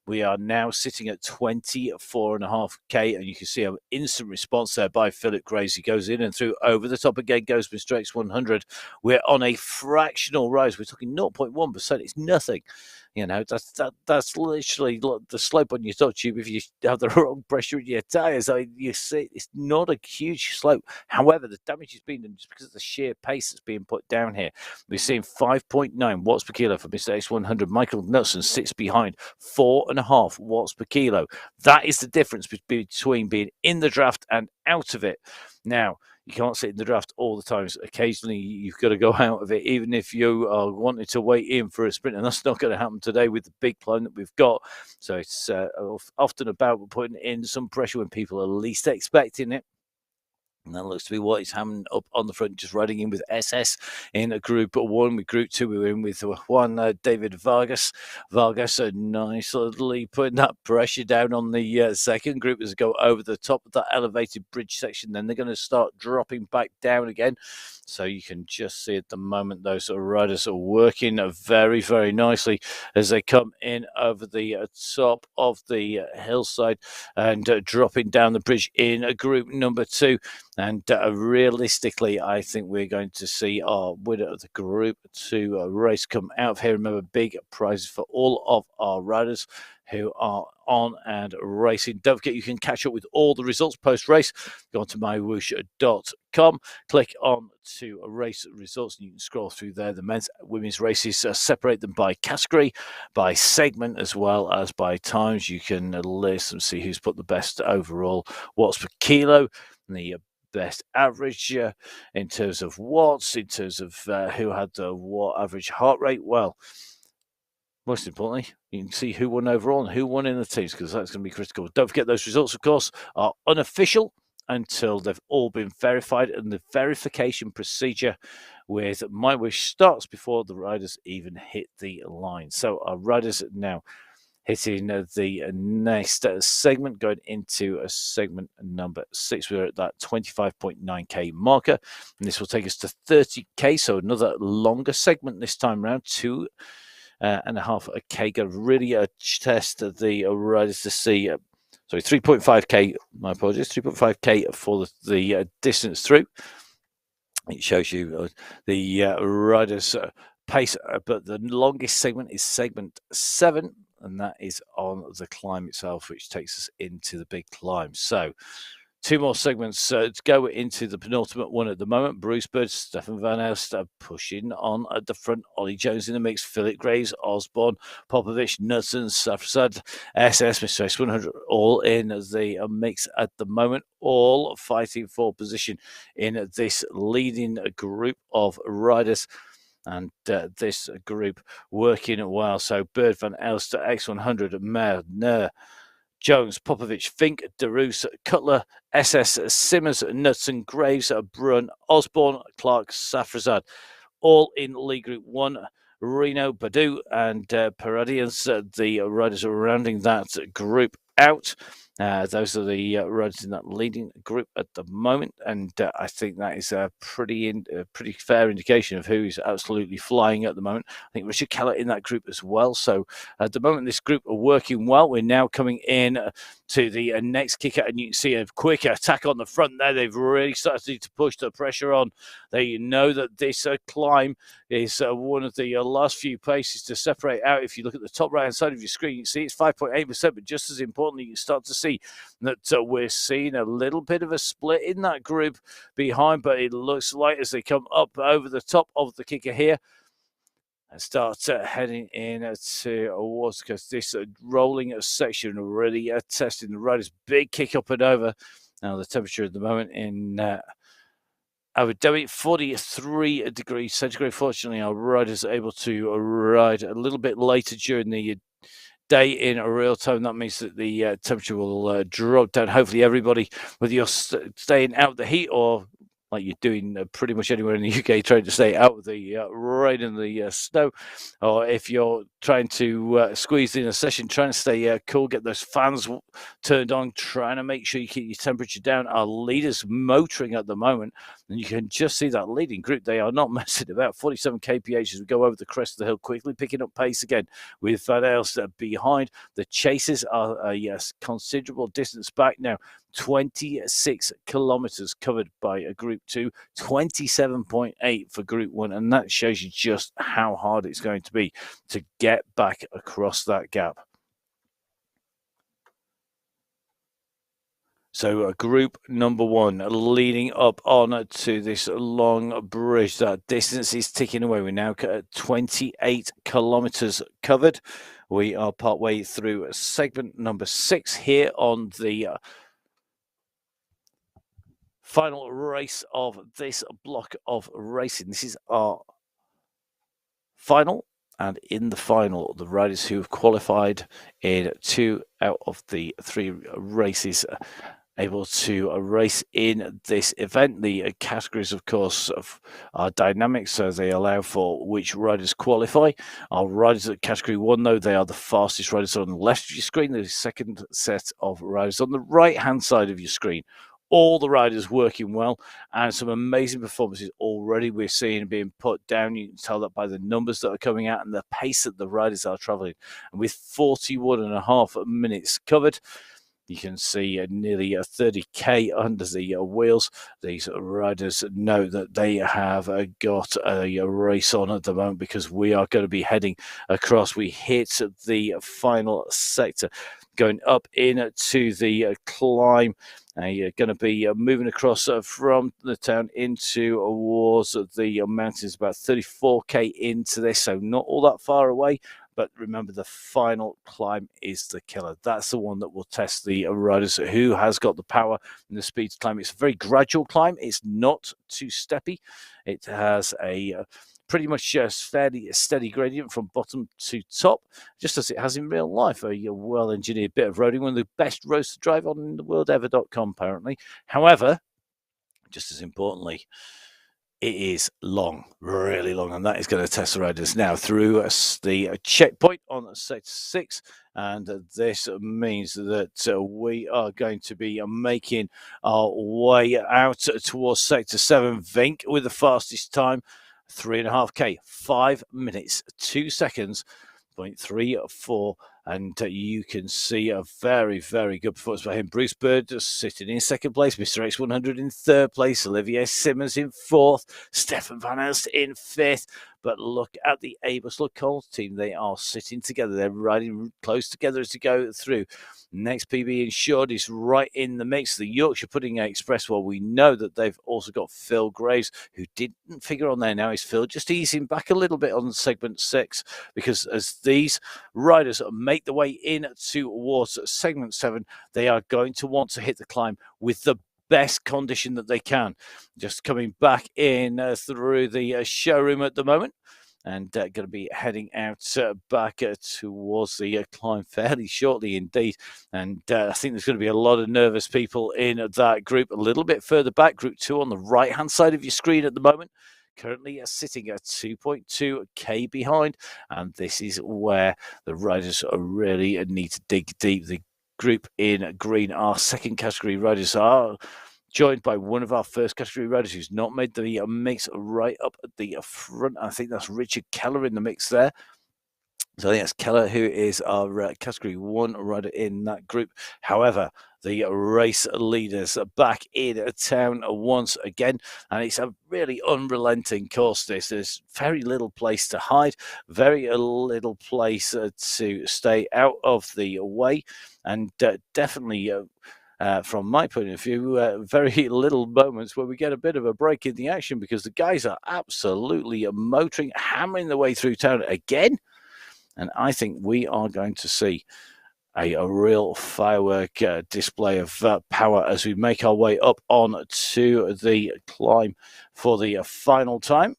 We are now sitting at 24.5k, and you can see an instant response there by Philip Grace. He goes in and through. Over the top again goes Mr. X100. We're on a fractional rise. We're talking 0.1%. It's nothing. You know, that's literally the slope on your top tube if you have the wrong pressure in your tyres. I mean, you see, it's not a huge slope. However, the damage has been done just because of the sheer pace that's being put down here. We're seeing 5.9 watts per kilo for Mr. X100. Michael Knutson sits behind 4.5 watts per kilo. That is the difference between being in the draft and out of it. Now, you can't sit in the draft all the time. So occasionally, you've got to go out of it, even if you are wanting to wait in for a sprint. And that's not going to happen today with the big climb that we've got. So it's often about putting in some pressure when people are least expecting it. And that looks to be what is happening up on the front, just riding in with SS in a group 1. With group 2, we were in with Juan David Vargas. Vargas nicely putting that pressure down on the second group as they go over the top of that elevated bridge section. Then they're going to start dropping back down again. So you can just see at the moment those riders are working very, very nicely as they come in over the top of the hillside and dropping down the bridge in group number 2. And realistically, I think we're going to see our winner of the group 2 race come out of here. Remember, big prizes for all of our riders who are on and racing. Don't forget, you can catch up with all the results post-race. Go on to mywhoosh.com, click on to race results, and you can scroll through there. The men's and women's races, separate them by category, by segment, as well as by times. You can list and see who's put the best overall watts per kilo, and the best average in terms of watts, in terms of who had the what average heart rate. Well, most importantly, you can see who won overall and who won in the teams, because that's going to be critical. Don't forget, those results, of course, are unofficial until they've all been verified, and the verification procedure with MyWhoosh starts before the riders even hit the line. So our riders now hitting the next segment, going into segment number 6. We're at that 25.9k marker, and this will take us to 30k, so another longer segment this time around, 2.5k. Going to really test the riders to see. 3.5k. My apologies. 3.5k for the distance through. It shows you the riders' pace, but the longest segment is segment 7, and that is on the climb itself, which takes us into the big climb. So 2 more segments to go into the penultimate one at the moment. Bruce Bird, Stefan Van Elst pushing on at the front. Ollie Jones in the mix. Philip Graves, Osborne, Popovich, Knudsen, Safrasad, SS, Mr. X100, all in the mix at the moment. All fighting for position in this leading group of riders. And this group working well. So Bird, Van Elster, X100, Mayer, Nur, Jones, Popovich, Fink, DeRoos, Cutler, SS, Simmers, Knudsen, Graves, Brun, Osborne, Clark, Safrazad, all in League Group 1. Reno, Badu, and Paradians, the riders are rounding that group out. Those are the riders in that leading group at the moment, and I think that is a pretty fair indication of who is absolutely flying at the moment. I think Richard Keller in that group as well. So at the moment, this group are working well. We're now coming in to the next kicker, and you can see a quick attack on the front there. They've really started to push the pressure on. They know that this climb is one of the last few paces to separate out. If you look at the top right-hand side of your screen, you can see it's 5.8%, but just as importantly, you start to see that we're seeing a little bit of a split in that group behind, but it looks like as they come up over the top of the kicker here, and start heading in towards, because this rolling section really testing the riders. Big kick up and over. Now the temperature at the moment in Abu Dhabi, 43 degrees centigrade. Fortunately, our riders are able to ride a little bit later during the day in real time. That means that the temperature will drop down. Hopefully everybody, whether you're staying out the heat or like you're doing pretty much anywhere in the UK, trying to stay out of the rain and the snow, or if you're trying to squeeze in a session, trying to stay cool, get those fans turned on, trying to make sure you keep your temperature down. Our leaders motoring at the moment, and you can just see that leading group. They are not messing about. 47 kph as we go over the crest of the hill, quickly picking up pace again with Van Elst behind. The chasers are a considerable distance back now. 26 kilometers covered by Group 2, 27.8 for Group 1, and that shows you just how hard it's going to be to get back across that gap. So group number 1 leading up on to this long bridge. That distance is ticking away. We're now at 28 kilometers covered. We are partway through segment number 6 here on the final race of this block of racing. This is our final, and in the final, the riders who have qualified in 2 out of the 3 races able to race in this event. The categories, of course, are dynamic, so they allow for which riders qualify. Our riders at category 1, though, they are the fastest riders on the left of your screen. The second set of riders on the right-hand side of your screen. All the riders working well, and some amazing performances already we're seeing being put down. You can tell that by the numbers that are coming out and the pace that the riders are traveling. And with 41.5 minutes covered, you can see nearly 30k under the wheels. These riders know that they have got a race on at the moment, because we are going to be heading across. We hit the final sector, going up into the climb. You're going to be moving across from the town into towards the mountains, about 34k into this, so not all that far away. But remember, the final climb is the killer. That's the one that will test the riders who has got the power and the speed to climb. It's a very gradual climb. It's not too steppy. It has a pretty much fairly steady gradient from bottom to top, just as it has in real life. A well-engineered bit of roading, one of the best roads to drive on in the world ever.com, apparently. However, just as importantly, it is long, really long, and that is going to test the riders now through the checkpoint on Sector 6, and this means that we are going to be making our way out towards Sector 7. Vink with the fastest time, 3.5k, 5 minutes, 2 seconds, 0.34. And you can see a very, very good performance by him. Bruce Bird just sitting in second place. Mr. X100 in third place. Olivier Simmons in fourth. Stefan Van Elst in fifth. But look at the Abus Coles team. They are sitting together. They're riding close together as they go through. Next PB Insured is right in the mix. The Yorkshire Pudding Express, well, we know that they've also got Phil Graves, who didn't figure on there. Now is Phil just easing back a little bit on segment 6, because as these riders make the way in towards segment 7, they are going to want to hit the climb with the best condition that they can. Just coming back in through the showroom at the moment, and going to be heading out back towards the climb fairly shortly indeed. And I think there's going to be a lot of nervous people in that group. A little bit further back, group 2 on the right-hand side of your screen at the moment. Currently sitting at 2.2k behind, and this is where the riders really need to dig deep. The group in green, our second category riders, are joined by one of our first category riders who's not made the mix right up at the front. I think that's Richard Keller in the mix there. So I think that's Keller, who is our category 1 rider in that group. However, the race leaders are back in town once again, and it's a really unrelenting course. There's very little place to hide, very little place to stay out of the way, and definitely from my point of view, very little moments where we get a bit of a break in the action, because the guys are absolutely motoring, hammering their way through town again. And I think we are going to see a real firework display of power as we make our way up on to the climb for the final time.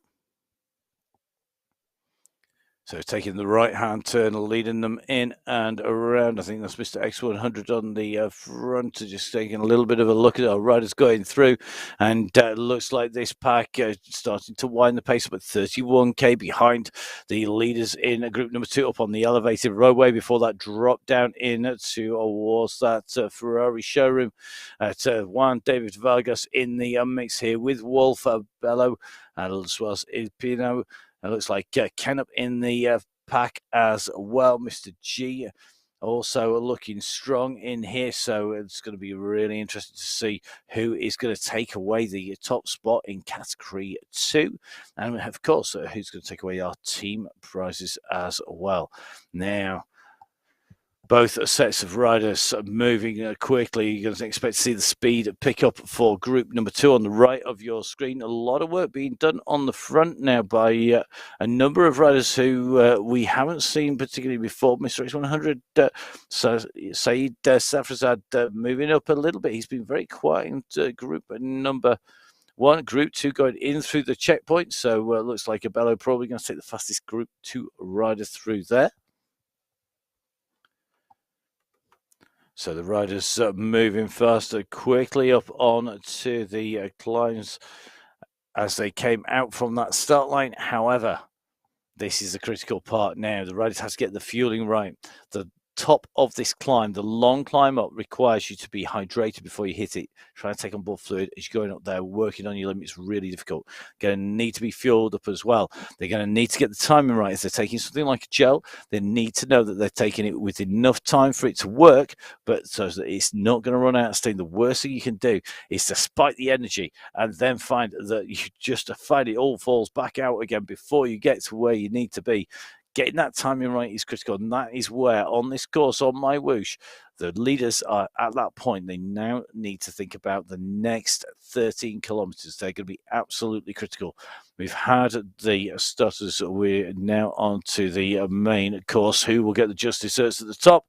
So taking the right-hand turn, leading them in and around. I think that's Mr. X100 on the front, just taking a little bit of a look at our riders going through. And looks like this pack starting to wind the pace up at 31k behind the leaders in group number 2 up on the elevated roadway before that drop down in towards that Ferrari showroom. At Juan David Vargas in the mix here with Wolf Bello, as well as Pino. It looks like Ken up in the pack as well. Mr. G also looking strong in here. So it's going to be really interesting to see who is going to take away the top spot in category 2. And of course, who's going to take away our team prizes as well. Now, both sets of riders moving quickly. You're going to expect to see the speed pick up for group number 2 on the right of your screen. A lot of work being done on the front now by a number of riders who we haven't seen particularly before. Mr. X100, Saeed Safrazad moving up a little bit. He's been very quiet in group number 1. Group 2 going in through the checkpoint. So looks like Abello probably going to take the fastest group 2 rider through there. So the riders moving faster, quickly up on to the climbs as they came out from that start line. However, this is the critical part now. The riders have to get the fueling right. The top of this climb, the long climb up, requires you to be hydrated before you hit it. Trying to take on board fluid as you're going up there, working on your limits, really difficult. Going to need to be fueled up as well. They're going to need to get the timing right. If they're taking something like a gel, they need to know that they're taking it with enough time for it to work, but so that it's not going to run out of steam. The worst thing you can do is to spike the energy and then find that you just find it all falls back out again before you get to where you need to be. Getting that timing right is critical, and that is where, on this course, on MyWhoosh, the leaders are at that point. They now need to think about the next 13 kilometers. They're going to be absolutely critical. We've had the starters. We're now on to the main course. Who will get the just desserts at the top?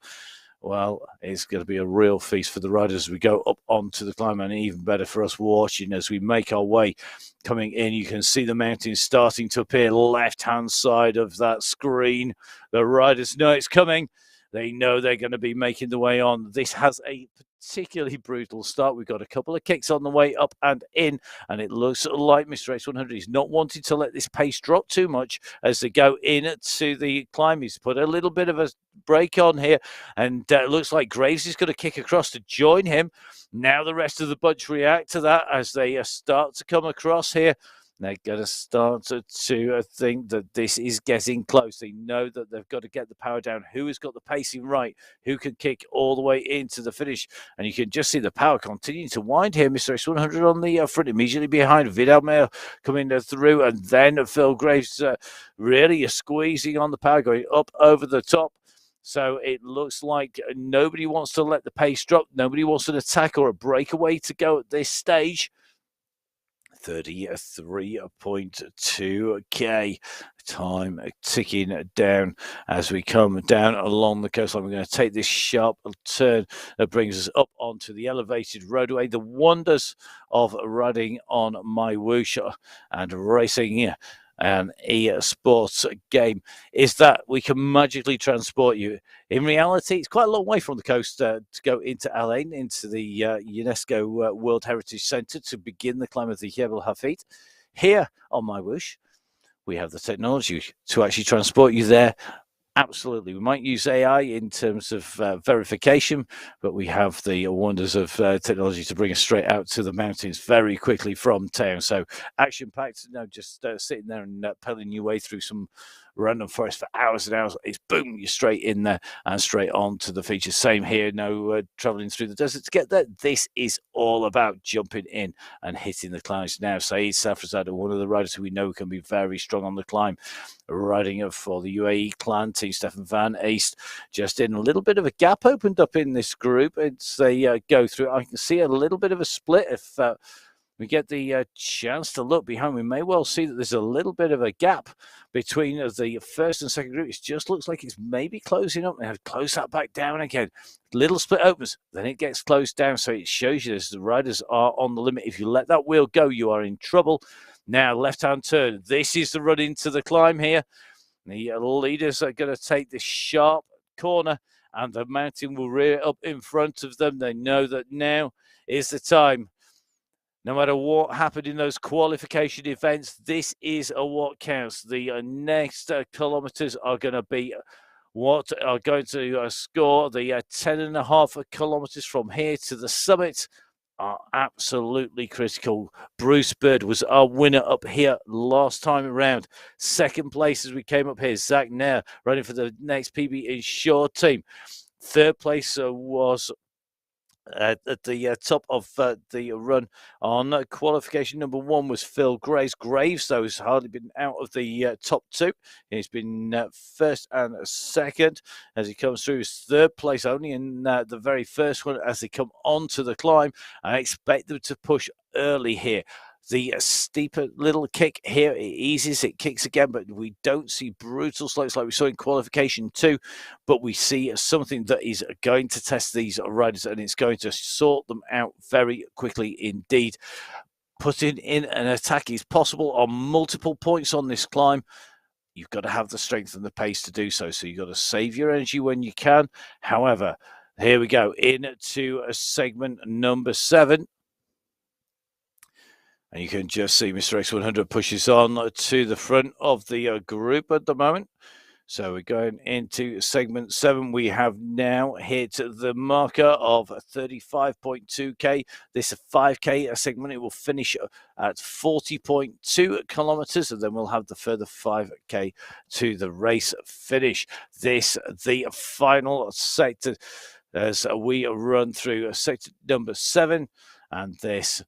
Well, it's going to be a real feast for the riders as we go up onto the climb, and even better for us watching as we make our way coming in. You can see the mountains starting to appear left-hand side of that screen. The riders know it's coming. They know they're going to be making the way on. This has a particularly brutal start. We've got a couple of kicks on the way up and in, and it looks like Mr. X100 is not wanting to let this pace drop too much as they go in to the climb. He's put a little bit of a break on here, and it looks like Graves is going to kick across to join him. Now the rest of the bunch react to that as they start to come across here. They're going to start to think that this is getting close. They know that they've got to get the power down. Who has got the pacing right? Who can kick all the way into the finish? And you can just see the power continuing to wind here. Mr. X100 on the front, immediately behind. Vidal Mail coming through, and then Phil Graves really squeezing on the power, going up over the top. So it looks like nobody wants to let the pace drop. Nobody wants an attack or a breakaway to go at this stage. 33.2k time ticking down as we come down along the coastline. We're going to take this sharp turn that brings us up onto the elevated roadway. The wonders of riding on MyWhoosh and racing an e-sports game is that we can magically transport you. In reality, it's quite a long way from the coast to go into Alain, into the UNESCO World Heritage Centre to begin the climb of the Jebel Hafid. Here on MyWhoosh, we have the technology to actually transport you there. Absolutely. We might use AI in terms of verification, but we have the wonders of technology to bring us straight out to the mountains very quickly from town. So action-packed, just sitting there and pedaling your way through some random forest for hours and hours. It's boom, you're straight in there and straight on to the features. Same here, no traveling through the desert to get there. This is all about jumping in and hitting the climbs. Now, Saeed Safrazada, one of the riders who we know can be very strong on the climb, riding up for the UAE clan team. Stefan Van East just in a little bit of a gap opened up in this group as they go through. I can see a little bit of a split if we get the chance to look behind. We may well see that there's a little bit of a gap between the first and second group. It just looks like it's maybe closing up. They have to close that back down again. Little split opens, then it gets closed down. So it shows you as the riders are on the limit. If you let that wheel go, you are in trouble. Now, left-hand turn. This is the run into the climb here. The leaders are going to take this sharp corner, and the mountain will rear up in front of them. They know that now is the time. No matter what happened in those qualification events, this is what counts. The next kilometers are going to be what are going to score. The 10.5 kilometers from here to the summit are absolutely critical. Bruce Bird was our winner up here last time around. Second place as we came up here, Zach Nair running for the next PB Insure team. Third place was at the top of the run on qualification number 1 was Phil Graves. Graves, though, has hardly been out of the top 2. He's been first and second as he comes through. His third place only in the very first one as they come onto the climb. I expect them to push early here. The steeper little kick here, it eases, it kicks again, but we don't see brutal slopes like we saw in qualification 2, but we see something that is going to test these riders, and it's going to sort them out very quickly indeed. Putting in an attack is possible on multiple points on this climb. You've got to have the strength and the pace to do so, so you've got to save your energy when you can. However, here we go into segment number 7. And you can just see Mr. X100 pushes on to the front of the group at the moment. So we're going into segment 7. We have now hit the marker of 35.2k. This 5k segment, it will finish at 40.2 kilometers, and then we'll have the further 5k to the race finish. This, the final sector, as we run through sector number 7, and this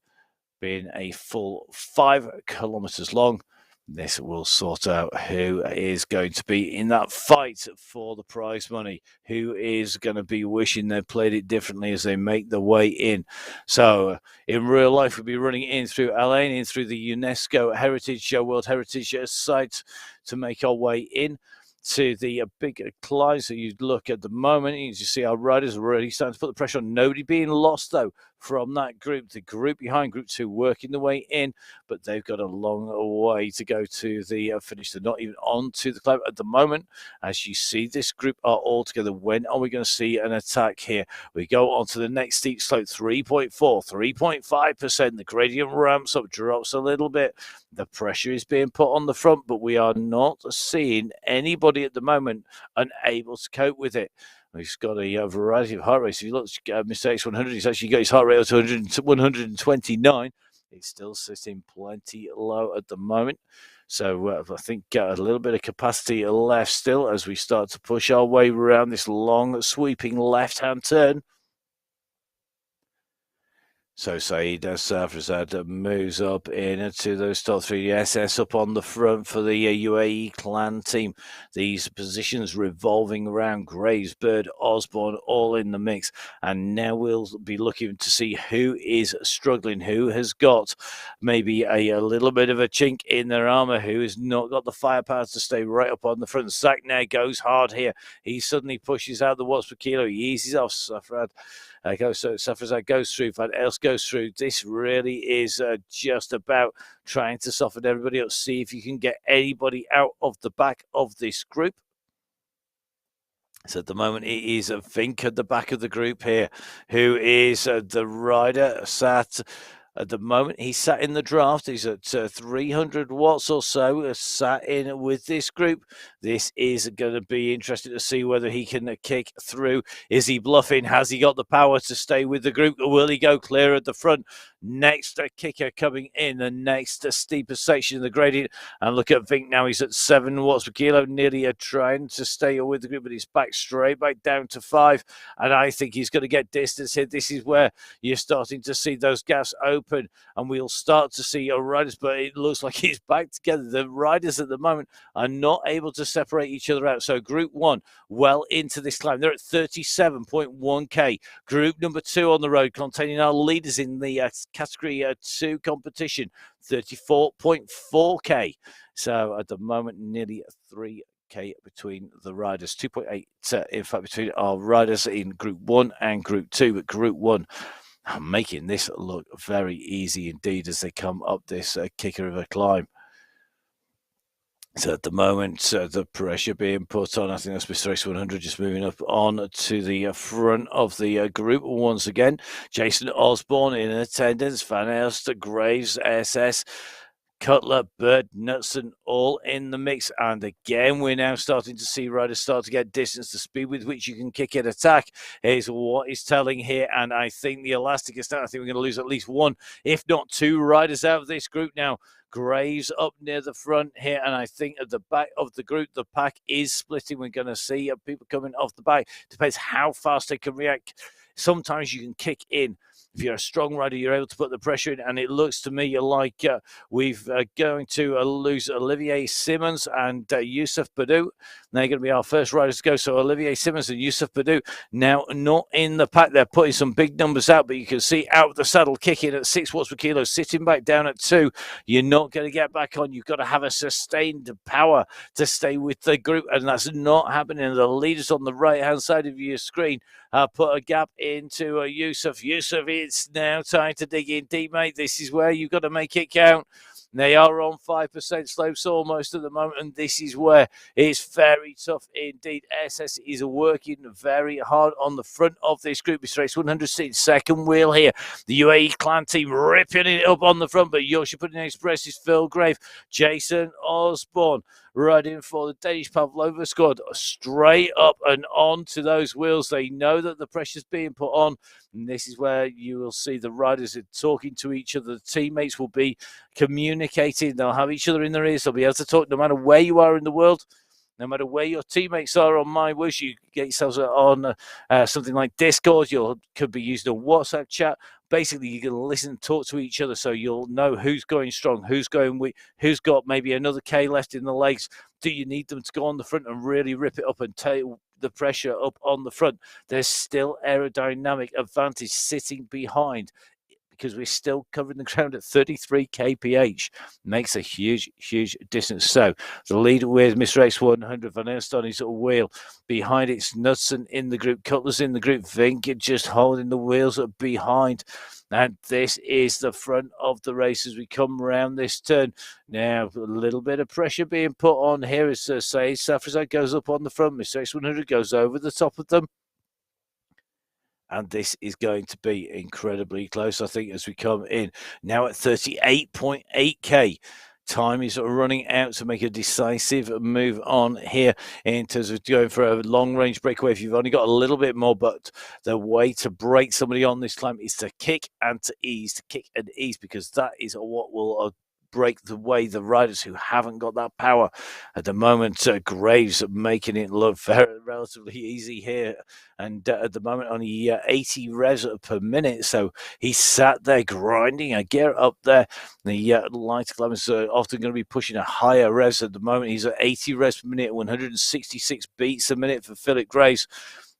being a full 5 kilometers long. This will sort out who is going to be in that fight for the prize money, who is going to be wishing they played it differently as they make their way in. So in real life, we'll be running in through Alain, in through the UNESCO Heritage, World Heritage Site to make our way in to the big climbs that you look at the moment. You see our riders are already starting to put the pressure on. Nobody being lost, though, from that group. The group behind, group 2, working the way in, but they've got a long way to go to the finish. They're not even on to the climb at the moment. As you see, this group are all together. When are we going to see an attack here? We go on to the next steep slope, 3.4, 3.5%. The gradient ramps up, drops a little bit. The pressure is being put on the front, but we are not seeing anybody at the moment unable to cope with it. He's got a variety of heart rates. If you look at Mr. X100, he's actually got his heart rate up to 129. It's still sitting plenty low at the moment. So I think a little bit of capacity left still as we start to push our way around this long sweeping left-hand turn. So Saeed Safrazad moves up into those top three. SS up on the front for the UAE clan team. These positions revolving around Graves, Bird, Osborne, all in the mix. And now we'll be looking to see who is struggling, who has got maybe a little bit of a chink in their armour, who has not got the firepower to stay right up on the front. Zach now goes hard here. He suddenly pushes out the watts per kilo. He eases off Safrazad. Safrazad goes through, Van Els goes through. This really is just about trying to soften everybody up, see if you can get anybody out of the back of this group. So at the moment, it is Vink at the back of the group here, who is the rider sat. At the moment, he sat in the draft. He's at 300 watts or so, sat in with this group. This is going to be interesting to see whether he can kick through. Is he bluffing? Has he got the power to stay with the group? Or will he go clear at the front? Next kicker coming in, the next steeper section of the gradient. And look at Vink now. He's at 7 watts per kilo, nearly trying to stay with the group, but he's back straight back down to 5. And I think he's going to get distance here. This is where you're starting to see those gaps open, and we'll start to see riders, but it looks like he's back together. The riders at the moment are not able to separate each other out. So Group 1, well into this climb. They're at 37.1k. Group number 2 on the road, containing our leaders in the Category 2 competition, 34.4k. So at the moment, nearly 3k between the riders, 2.8 in fact between our riders in Group 1 and Group 2. But Group 1 making this look very easy indeed as they come up this kicker of a climb. So at the moment, the pressure being put on, I think that's Mr. X100 just moving up on to the front of the group once again. Jason Osborne in attendance, Van Elst, Graves, SS, Cutler, Bird, Knutson, all in the mix. And again, we're now starting to see riders start to get distance. The speed with which you can kick and attack is what is telling here. And I think the elastic is down. I think we're going to lose at least one, if not two riders out of this group now. Graves up near the front here, and I think at the back of the group, the pack is splitting. We're going to see people coming off the back. Depends how fast they can react. Sometimes you can kick in. If you're a strong rider, you're able to put the pressure in, and it looks to me like we've going to lose Olivier Simmons and Yusuf Badu. They're going to be our first riders to go. So Olivier Simmons and Yusuf Badu now not in the pack. They're putting some big numbers out, but you can see out of the saddle kicking at 6 watts per kilo, sitting back down at 2. You're not going to get back on. You've got to have a sustained power to stay with the group, and that's not happening. The leaders on the right-hand side of your screen put a gap into Yusuf. Yusuf, it's now time to dig in deep, mate. This is where you've got to make it count. They are on 5% slopes almost at the moment, and this is where it's very tough indeed. SS is working very hard on the front of this group. It's race 100 sitting second wheel here. The UAE clan team ripping it up on the front, but Yorkshire Pudding Express is Phil Grave, Jason Osborne riding for the Danish Pavlova squad, straight up and on to those wheels. They know that the pressure's being put on, and this is where you will see the riders are talking to each other. The teammates will be communicating. They'll have each other in their ears. They'll be able to talk no matter where you are in the world. No matter where your teammates are on MyWhoosh, you get yourselves on something like Discord. You could be using a WhatsApp chat. Basically, you can listen and talk to each other, so you'll know who's going strong, who's going weak, who's got maybe another K left in the legs. Do you need them to go on the front and really rip it up and take the pressure up on the front? There's still aerodynamic advantage sitting behind, because we're still covering the ground at 33 kph. Makes a huge, huge distance. So the lead with Mr. X100, Van Elst on his wheel. Behind it's Knudsen in the group, Cutler's in the group, Vink just holding the wheels up behind. And this is the front of the race as we come around this turn. Now, a little bit of pressure being put on here as Saeed Safrazad goes up on the front. Mr. X100 goes over the top of them. And this is going to be incredibly close, I think, as we come in. Now at 38.8k. time is running out to make a decisive move on here in terms of going for a long-range breakaway. If you've only got a little bit more, but the way to break somebody on this climb is to kick and to ease, because that is what will break the way the riders who haven't got that power at the moment. Graves making it look relatively easy here, and at the moment only 80 revs per minute, so he sat there grinding a gear up there. The lighter climbers are often going to be pushing a higher revs at the moment. He's at 80 revs per minute, 166 beats a minute for Philip Graves.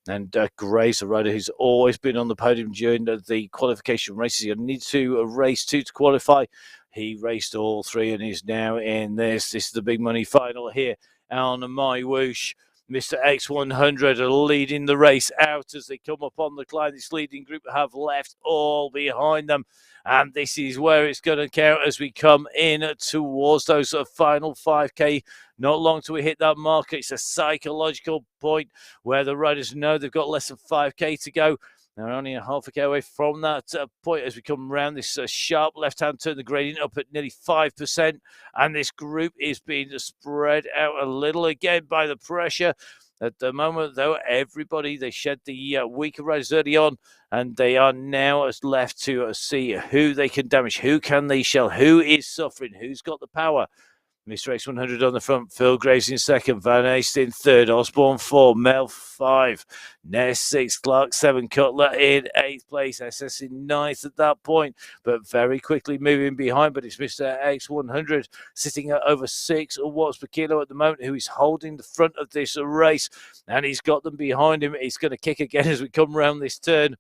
And Graves, a rider who's always been on the podium during the qualification races. He'll need to race 2 to qualify. He raced all 3 and is now in this. This is the big money final here on MyWhoosh. Mr. X100 leading the race out as they come up on the climb. This leading group have left all behind them. And this is where it's going to count as we come in towards those final 5K. Not long till we hit that mark. It's a psychological point where the riders know they've got less than 5K to go. They're only a half a K away from that point as we come around this sharp left-hand turn, the gradient up at nearly 5%. And this group is being spread out a little again by the pressure. At the moment, though, everybody, they shed the weaker riders early on, and they are now left to see who they can damage, who can they shell, who is suffering, who's got the power. Mr. X100 on the front, Phil Graves in second, Van Aest in third, Osborne 4, Mel 5, Ness 6, Clark 7, Cutler in 8th place, SS in 9th at that point, but very quickly moving behind. But it's Mr. X100 sitting at over 6 watts per kilo at the moment, who is holding the front of this race, and he's got them behind him. He's going to kick again as we come around this turn.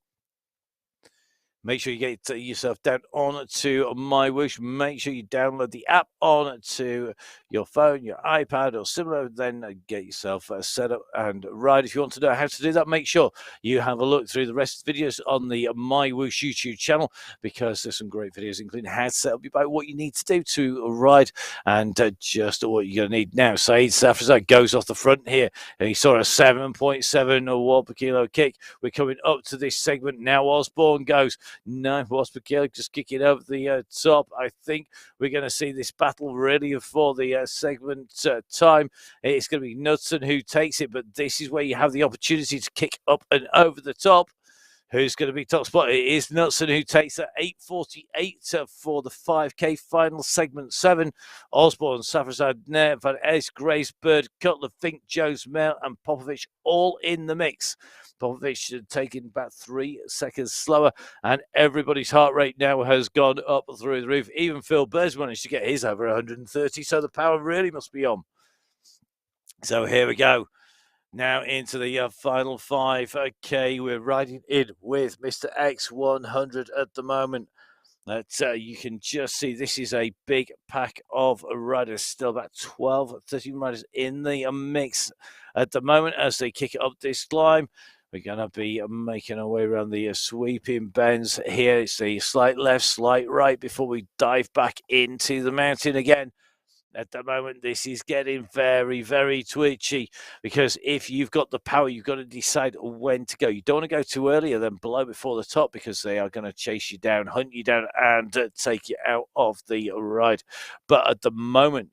Make sure you get yourself down on to MyWhoosh. Make sure you download the app on to your phone, your iPad, or similar. Then get yourself set up and ride. If you want to know how to do that, make sure you have a look through the rest of the videos on the MyWhoosh YouTube channel, because there's some great videos, including how to set up your bike, what you need to do to ride, and just what you're going to need. Now, Saeed Safrazad goes off the front here, and he saw a 7.7 watt per kilo kick. We're coming up to this segment now. Osborne goes 9 watts per kilo, just kicking over the top. I think we're going to see this battle really for the segment time. It's going to be Knudsen who takes it, but this is where you have the opportunity to kick up and over the top. Who's going to be top spot? It is Knudsen who takes at 8:48 for the 5K final, segment 7. Osborne, Safrazad, Nair, Van Aest, Grace, Bird, Cutler, Fink, Jones, Mel, and Popovich all in the mix. Popovich taking about 3 seconds slower, and everybody's heart rate now has gone up through the roof. Even Phil Bird's managed to get his over 130, so the power really must be on. So here we go. Now into the final 5K. We're riding in with Mr. X100 at the moment. You can just see this is a big pack of riders. Still about 12, 13 riders in the mix at the moment as they kick it up this climb. We're going to be making our way around the sweeping bends here. It's a slight left, slight right before we dive back into the mountain again. At the moment, this is getting very, very twitchy, because if you've got the power, you've got to decide when to go. You don't want to go too early and then blow before the top, because they are going to chase you down, hunt you down, and take you out of the ride. But at the moment,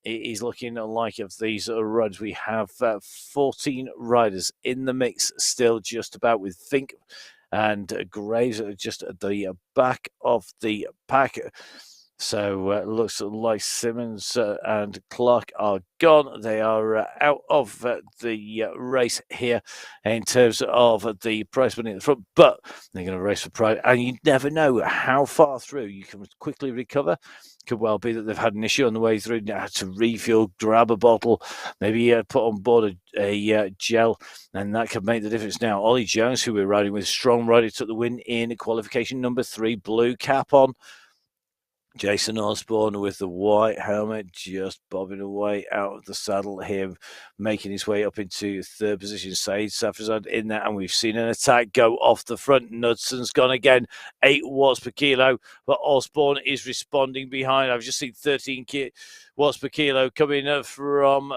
it is looking like of these runs, we have 14 riders in the mix still, just about, with Fink and Graves just at the back of the pack. So it looks like Simmons and Clark are gone. They are out of the race here in terms of the prize money in the front, but they're going to race for pride. And you never know how far through you can quickly recover. Could well be that they've had an issue on the way through, had to refuel, grab a bottle, maybe put on board a gel, and that could make the difference. Now, Ollie Jones, who we're riding with, strong rider, took the win in qualification number 3, blue cap on. Jason Osborne with the white helmet, just bobbing away out of the saddle here, making his way up into 3rd position. Saeed Safrazad in there, and we've seen an attack go off the front. Knudsen's gone again, 8 watts per kilo, but Osborne is responding behind. I've just seen 13 watts per kilo coming from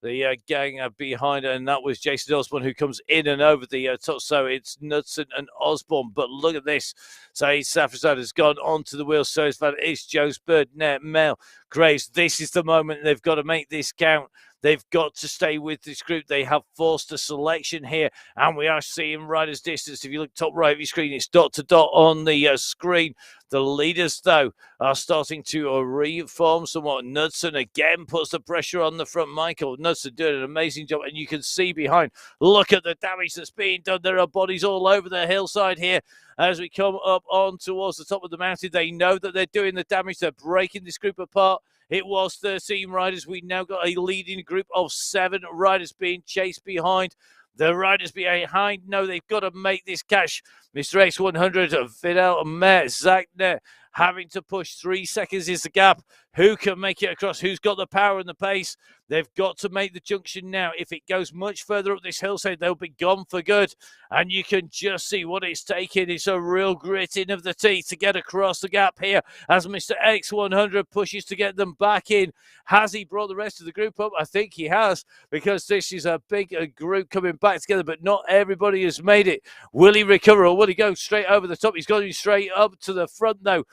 the gang behind her, and that was Jason Osborne, who comes in and over the top. So it's Knudsen and Osborne. But look at this. Saeed Safrazad has gone onto the wheel. So it's Joe's Bird, Mel Graves. This is the moment they've got to make this count. They've got to stay with this group. They have forced a selection here, and we are seeing riders' distance. If you look top right of your screen, it's dot to dot on the screen. The leaders, though, are starting to reform somewhat. Knudsen again puts the pressure on the front. Michael Knudsen doing an amazing job, and you can see behind. Look at the damage that's being done. There are bodies all over the hillside here. As we come up on towards the top of the mountain, they know that they're doing the damage. They're breaking this group apart. It was 13 riders. We now got a leading group of 7 riders being chased behind. The riders behind know they've got to make this catch. Mr. X100, Vidal Mer, Zachner having to push. 3 seconds is the gap. Who can make it across? Who's got the power and the pace? They've got to make the junction now. If it goes much further up this hillside, they'll be gone for good. And you can just see what it's taking. It's a real gritting of the teeth to get across the gap here as Mr. X100 pushes to get them back in. Has he brought the rest of the group up? I think he has, because this is a big group coming back together, but not everybody has made it. Will he recover, or will he go straight over the top? He's going straight up to the front, though.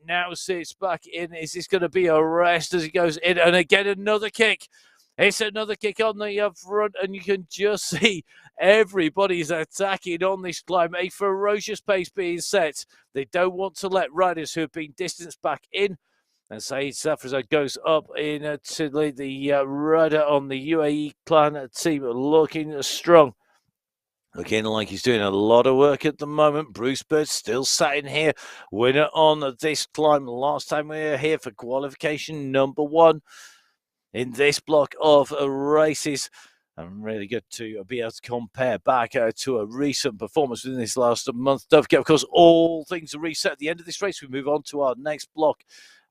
Now sits back in. Is this going to be a rest as he goes in? And again, another kick. It's another kick on the front, and you can just see everybody's attacking on this climb. A ferocious pace being set. They don't want to let riders who have been distanced back in. And Saeed Safrazad goes up in to lead the rider on the UAE clan team, looking strong. Looking like he's doing a lot of work at the moment. Bruce Bird still sat in here, winner on this climb. Last time we were here for qualification number 1 in this block of races. And really good to be able to compare back to a recent performance within this last month. Don't forget, of course, all things are reset at the end of this race. We move on to our next block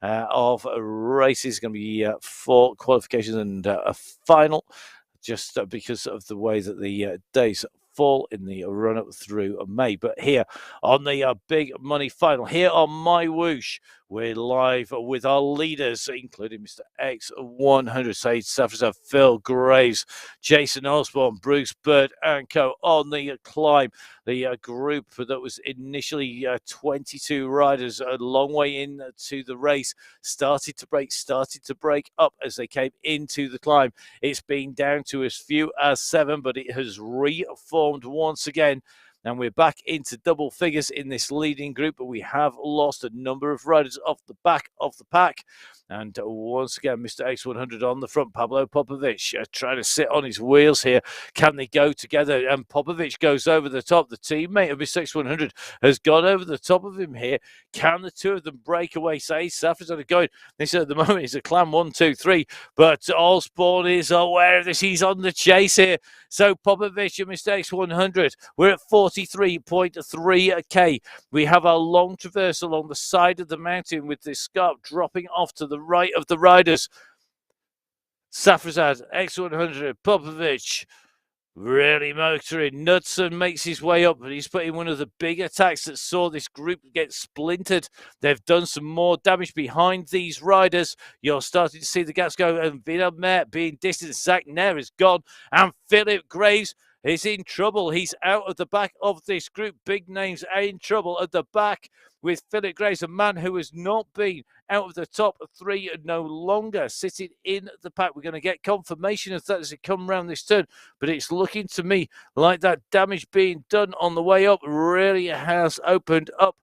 of races. It's going to be 4 qualifications and a final, just because of the way that the days fall in the run-up through May. But here on the big money final, here on MyWhoosh, we're live with our leaders, including Mr. X100, Saeed Safrazad, Phil Graves, Jason Osborne, Bruce Bird, and co. On the climb. The group that was initially 22 riders, a long way into the race, started to break up as they came into the climb. It's been down to as few as 7, but it has reformed once again. And we're back into double figures in this leading group, but we have lost a number of riders off the back of the pack. And once again, Mr. X100 on the front, Pablo Popovic trying to sit on his wheels here. Can they go together? And Popovic goes over the top. The teammate of Mr. X100 has gone over the top of him here. Can the two of them break away? Say, Safrazad are going. This at the moment is a clan 1, 2, 3. But Osborne is aware of this. He's on the chase here. So Popovic and Mr. X100, we're at 43.3k. We have a long traverse along the side of the mountain with this scarp dropping off to the right of the riders. Safrazad, X100, Popovic, really motoring. Knudsen makes his way up, but he's putting one of the big attacks that saw this group get splintered. They've done some more damage behind these riders. You're starting to see the gaps go, and Vidal Mer being distant. Zach Nair is gone, and Philip Graves is in trouble. He's out of the back of this group. Big names are in trouble at the back with Philip Graves, a man who has not been out of the top 3 and no longer sitting in the pack. We're going to get confirmation of that as it comes around this turn, but it's looking to me like that damage being done on the way up really has opened up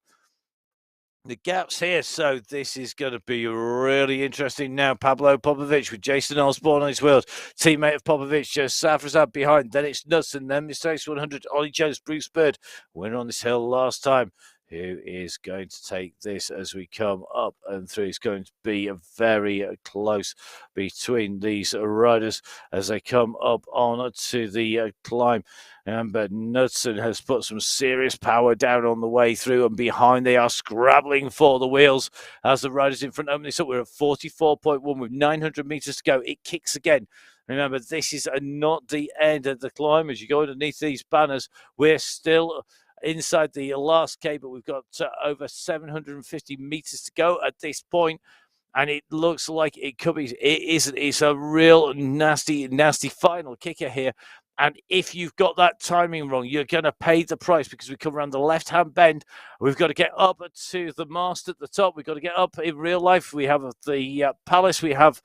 the gaps here. So this is going to be really interesting now. Pablo Popovic with Jason Osborne on his wheels. Teammate of Popovic, just Safrazad behind. Then it's Knudsen. Then Mr. X100, Ollie Jones, Bruce Bird. Winner on this hill last time. Who is going to take this as we come up and through? It's going to be a very close between these riders as they come up on to the climb. But Knudsen has put some serious power down on the way through, and behind they are scrabbling for the wheels as the riders in front open this up. We're at 44.1 with 900 meters to go. It kicks again. Remember, this is not the end of the climb. As you go underneath these banners, we're still inside the last K, but we've got over 750 meters to go at this point. and it looks like it could be. It isn't. It's a real nasty, nasty final kicker here. And if you've got that timing wrong, you're going to pay the price, because we come around the left-hand bend. We've got to get up to the mast at the top. We've got to get up in real life. We have the palace. We have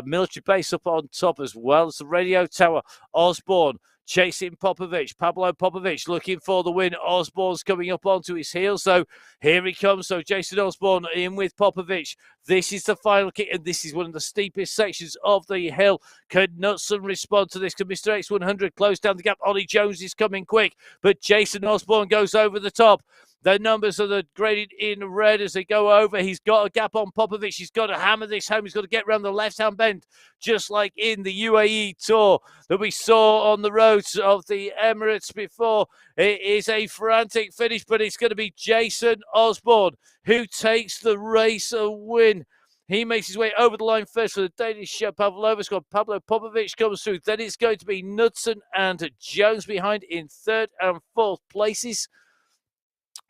military base up on top, as well as the radio tower. Osborne chasing Popovich. Pablo Popovich looking for the win. Osborne's coming up onto his heels. So here he comes. So Jason Osborne in with Popovich. This is the final kick, and this is one of the steepest sections of the hill. Can Knutson respond to this? Can Mr. X100 close down the gap? Ollie Jones is coming quick, but Jason Osborne goes over the top. The numbers are graded in red as they go over. He's got a gap on Popovich. He's got to hammer this home. He's got to get around the left-hand bend, just like in the UAE tour that we saw on the roads of the Emirates before. It is a frantic finish, but it's going to be Jason Osborne who takes the race a win. He makes his way over the line first for the Danish Pavlova squad. Pablo Popovich comes through. Then it's going to be Knutson and Jones behind in third and fourth places.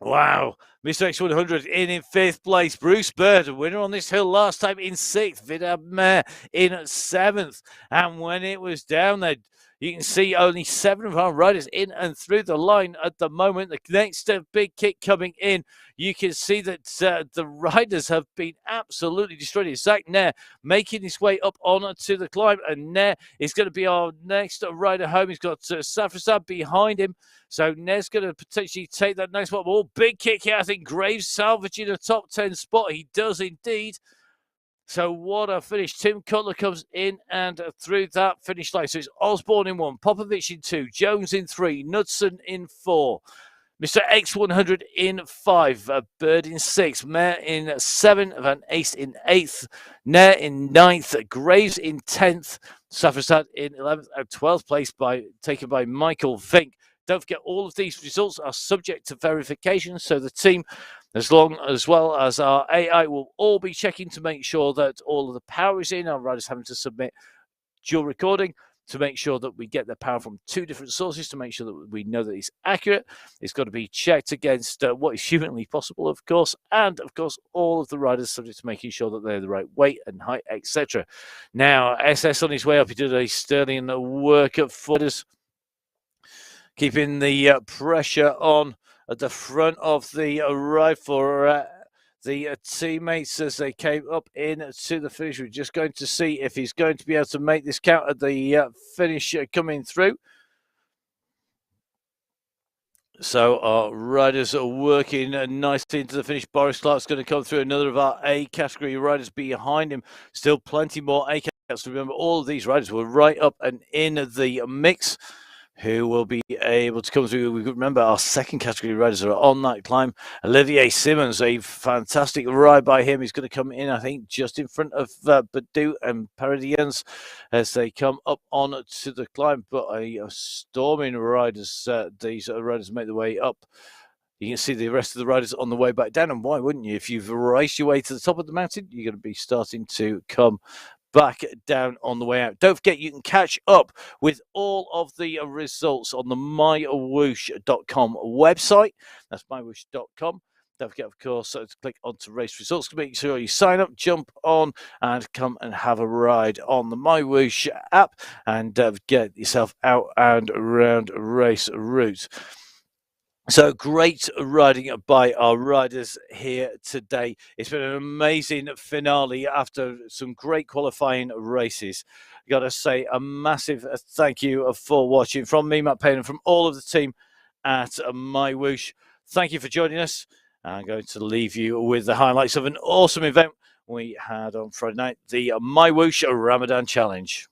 Wow, Mr. X100 in fifth place. Bruce Bird, a winner on this hill last time, in sixth. Vidar Mayer in seventh. And when it was down there, you can see only 7 of our riders in and through the line at the moment. The next big kick coming in, you can see that the riders have been absolutely destroyed. Zach Nair making his way up onto the climb, and Nair is going to be our next rider home. He's got Safrasad behind him, so Nair's going to potentially take that next spot. Oh, big kick here. I think Graves salvaging a top 10 spot. He does indeed. So what a finish. Tim Cutler comes in and through that finish line. So it's Osborne in 1, Popovich in 2, Jones in 3, Knutson in 4, Mr. X100 in 5, Bird in 6, Mayer in 7, Van Ace in 8th, Nair in 9th, Graves in 10th, Safrasad in 11th, and 12th place taken by Michael Vink. Don't forget, all of these results are subject to verification, so the team, as well as our AI, will all be checking to make sure that all of the power is in. Our riders having to submit dual recording to make sure that we get the power from 2 different sources to make sure that we know that it's accurate. It's got to be checked against what is humanly possible, of course, and of course all of the riders subject to making sure that they're the right weight and height, etc. Now, SS on his way up, he did a sterling work at riders, keeping the pressure on at the front of the ride for the teammates as they came up into the finish. We're just going to see if he's going to be able to make this count at the finish coming through. So our riders are working nicely into the finish. Boris Clark's going to come through, another of our A category riders behind him. Still plenty more A categories. Remember, all of these riders were right up and in the mix, who will be able to come through. We remember our second category riders are on that climb. Olivier Simmons, a fantastic ride by him. He's going to come in, I think, just in front of Badu and Paradians as they come up on to the climb. But a storming riders, these riders make the way up. You can see the rest of the riders on the way back down. And why wouldn't you? If you've raced your way to the top of the mountain, you're going to be starting to come back down on the way out. Don't forget, you can catch up with all of the results on the MyWhoosh.com website. That's MyWhoosh.com. Don't forget, of course, to click onto race results to make sure you sign up, jump on, and come and have a ride on the MyWhoosh app and get yourself out and around race routes. So great riding by our riders here today. It's been an amazing finale after some great qualifying races. Got to say a massive thank you for watching from me, Matt Payne, and from all of the team at MyWhoosh. Thank you for joining us. I'm going to leave you with the highlights of an awesome event we had on Friday night, the MyWhoosh Ramadan Challenge.